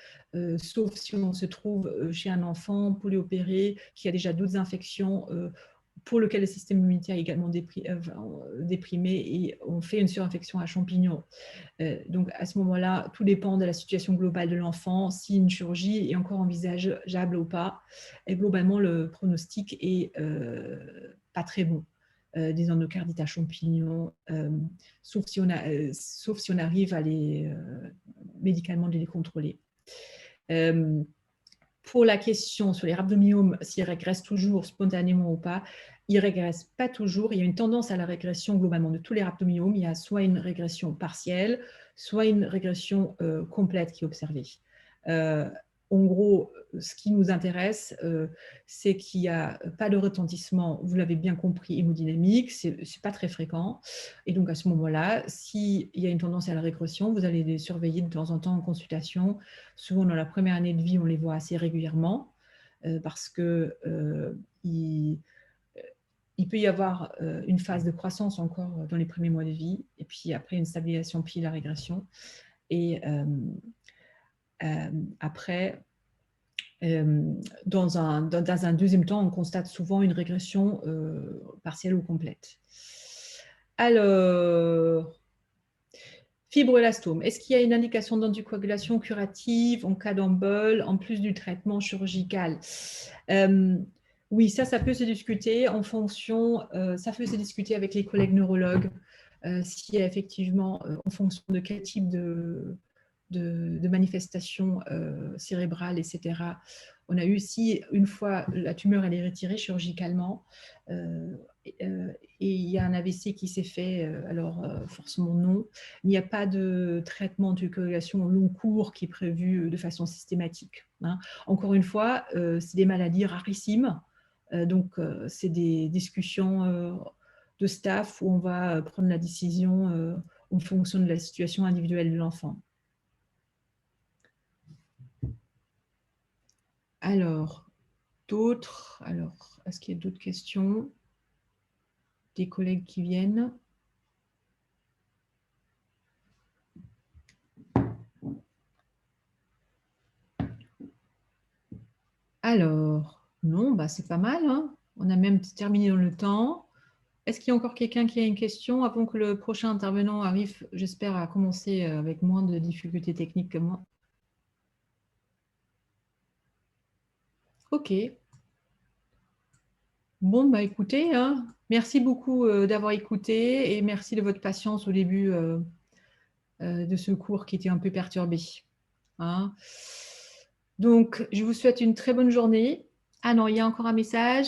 [SPEAKER 2] sauf si on se trouve chez un enfant polyopéré qui a déjà d'autres infections pour lequel le système immunitaire est également déprimé et on fait une surinfection à champignons. Donc, à ce moment-là, tout dépend de la situation globale de l'enfant, si une chirurgie est encore envisageable ou pas. Et globalement, le pronostic est pas très bon. Des endocardites à champignons, sauf si on arrive à médicalement les contrôler. Pour la question sur les rhabdomyomes, s'ils régressent toujours spontanément ou pas, ils ne régressent pas toujours. Il y a une tendance à la régression globalement de tous les rhabdomyomes. Il y a soit une régression partielle, soit une régression complète qui est observée. En gros, ce qui nous intéresse, c'est qu'il n'y a pas de retentissement, vous l'avez bien compris, hémodynamique, ce n'est pas très fréquent. Et donc, à ce moment-là, s'il y a une tendance à la régression, vous allez les surveiller de temps en temps en consultation. Souvent, dans la première année de vie, on les voit assez régulièrement parce que il peut y avoir une phase de croissance encore dans les premiers mois de vie, et puis après une stabilisation, puis la régression. Et après, dans un deuxième temps, on constate souvent une régression partielle ou complète. Alors, fibroelastome, est-ce qu'il y a une indication d'anticoagulation curative en cas d'embole, en plus du traitement chirurgical? Oui, ça peut se discuter en fonction, ça peut se discuter avec les collègues neurologues, si effectivement, en fonction de quel type de manifestations cérébrales, etc. On a eu, si une fois la tumeur elle est retirée chirurgicalement, et il y a un AVC qui s'est fait, alors forcément non, il n'y a pas de traitement d'anticoagulation au long cours qui est prévu de façon systématique. Hein. Encore une fois, c'est des maladies rarissimes, donc c'est des discussions de staff où on va prendre la décision en fonction de la situation individuelle de l'enfant. Alors, d'autres, est-ce qu'il y a d'autres questions? Des collègues qui viennent? Alors, non, bah c'est pas mal, hein. On a même terminé dans le temps. Est-ce qu'il y a encore quelqu'un qui a une question avant que le prochain intervenant arrive, j'espère, à commencer avec moins de difficultés techniques que moi? Ok. Bon, bah écoutez, hein, merci beaucoup d'avoir écouté et merci de votre patience au début de ce cours qui était un peu perturbé. Hein. Donc, je vous souhaite une très bonne journée. Ah non, il y a encore un message.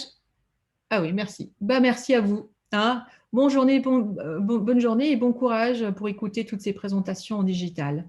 [SPEAKER 2] Ah oui, merci. Bah, merci à vous. Hein. Bonne journée et bon courage pour écouter toutes ces présentations en digital.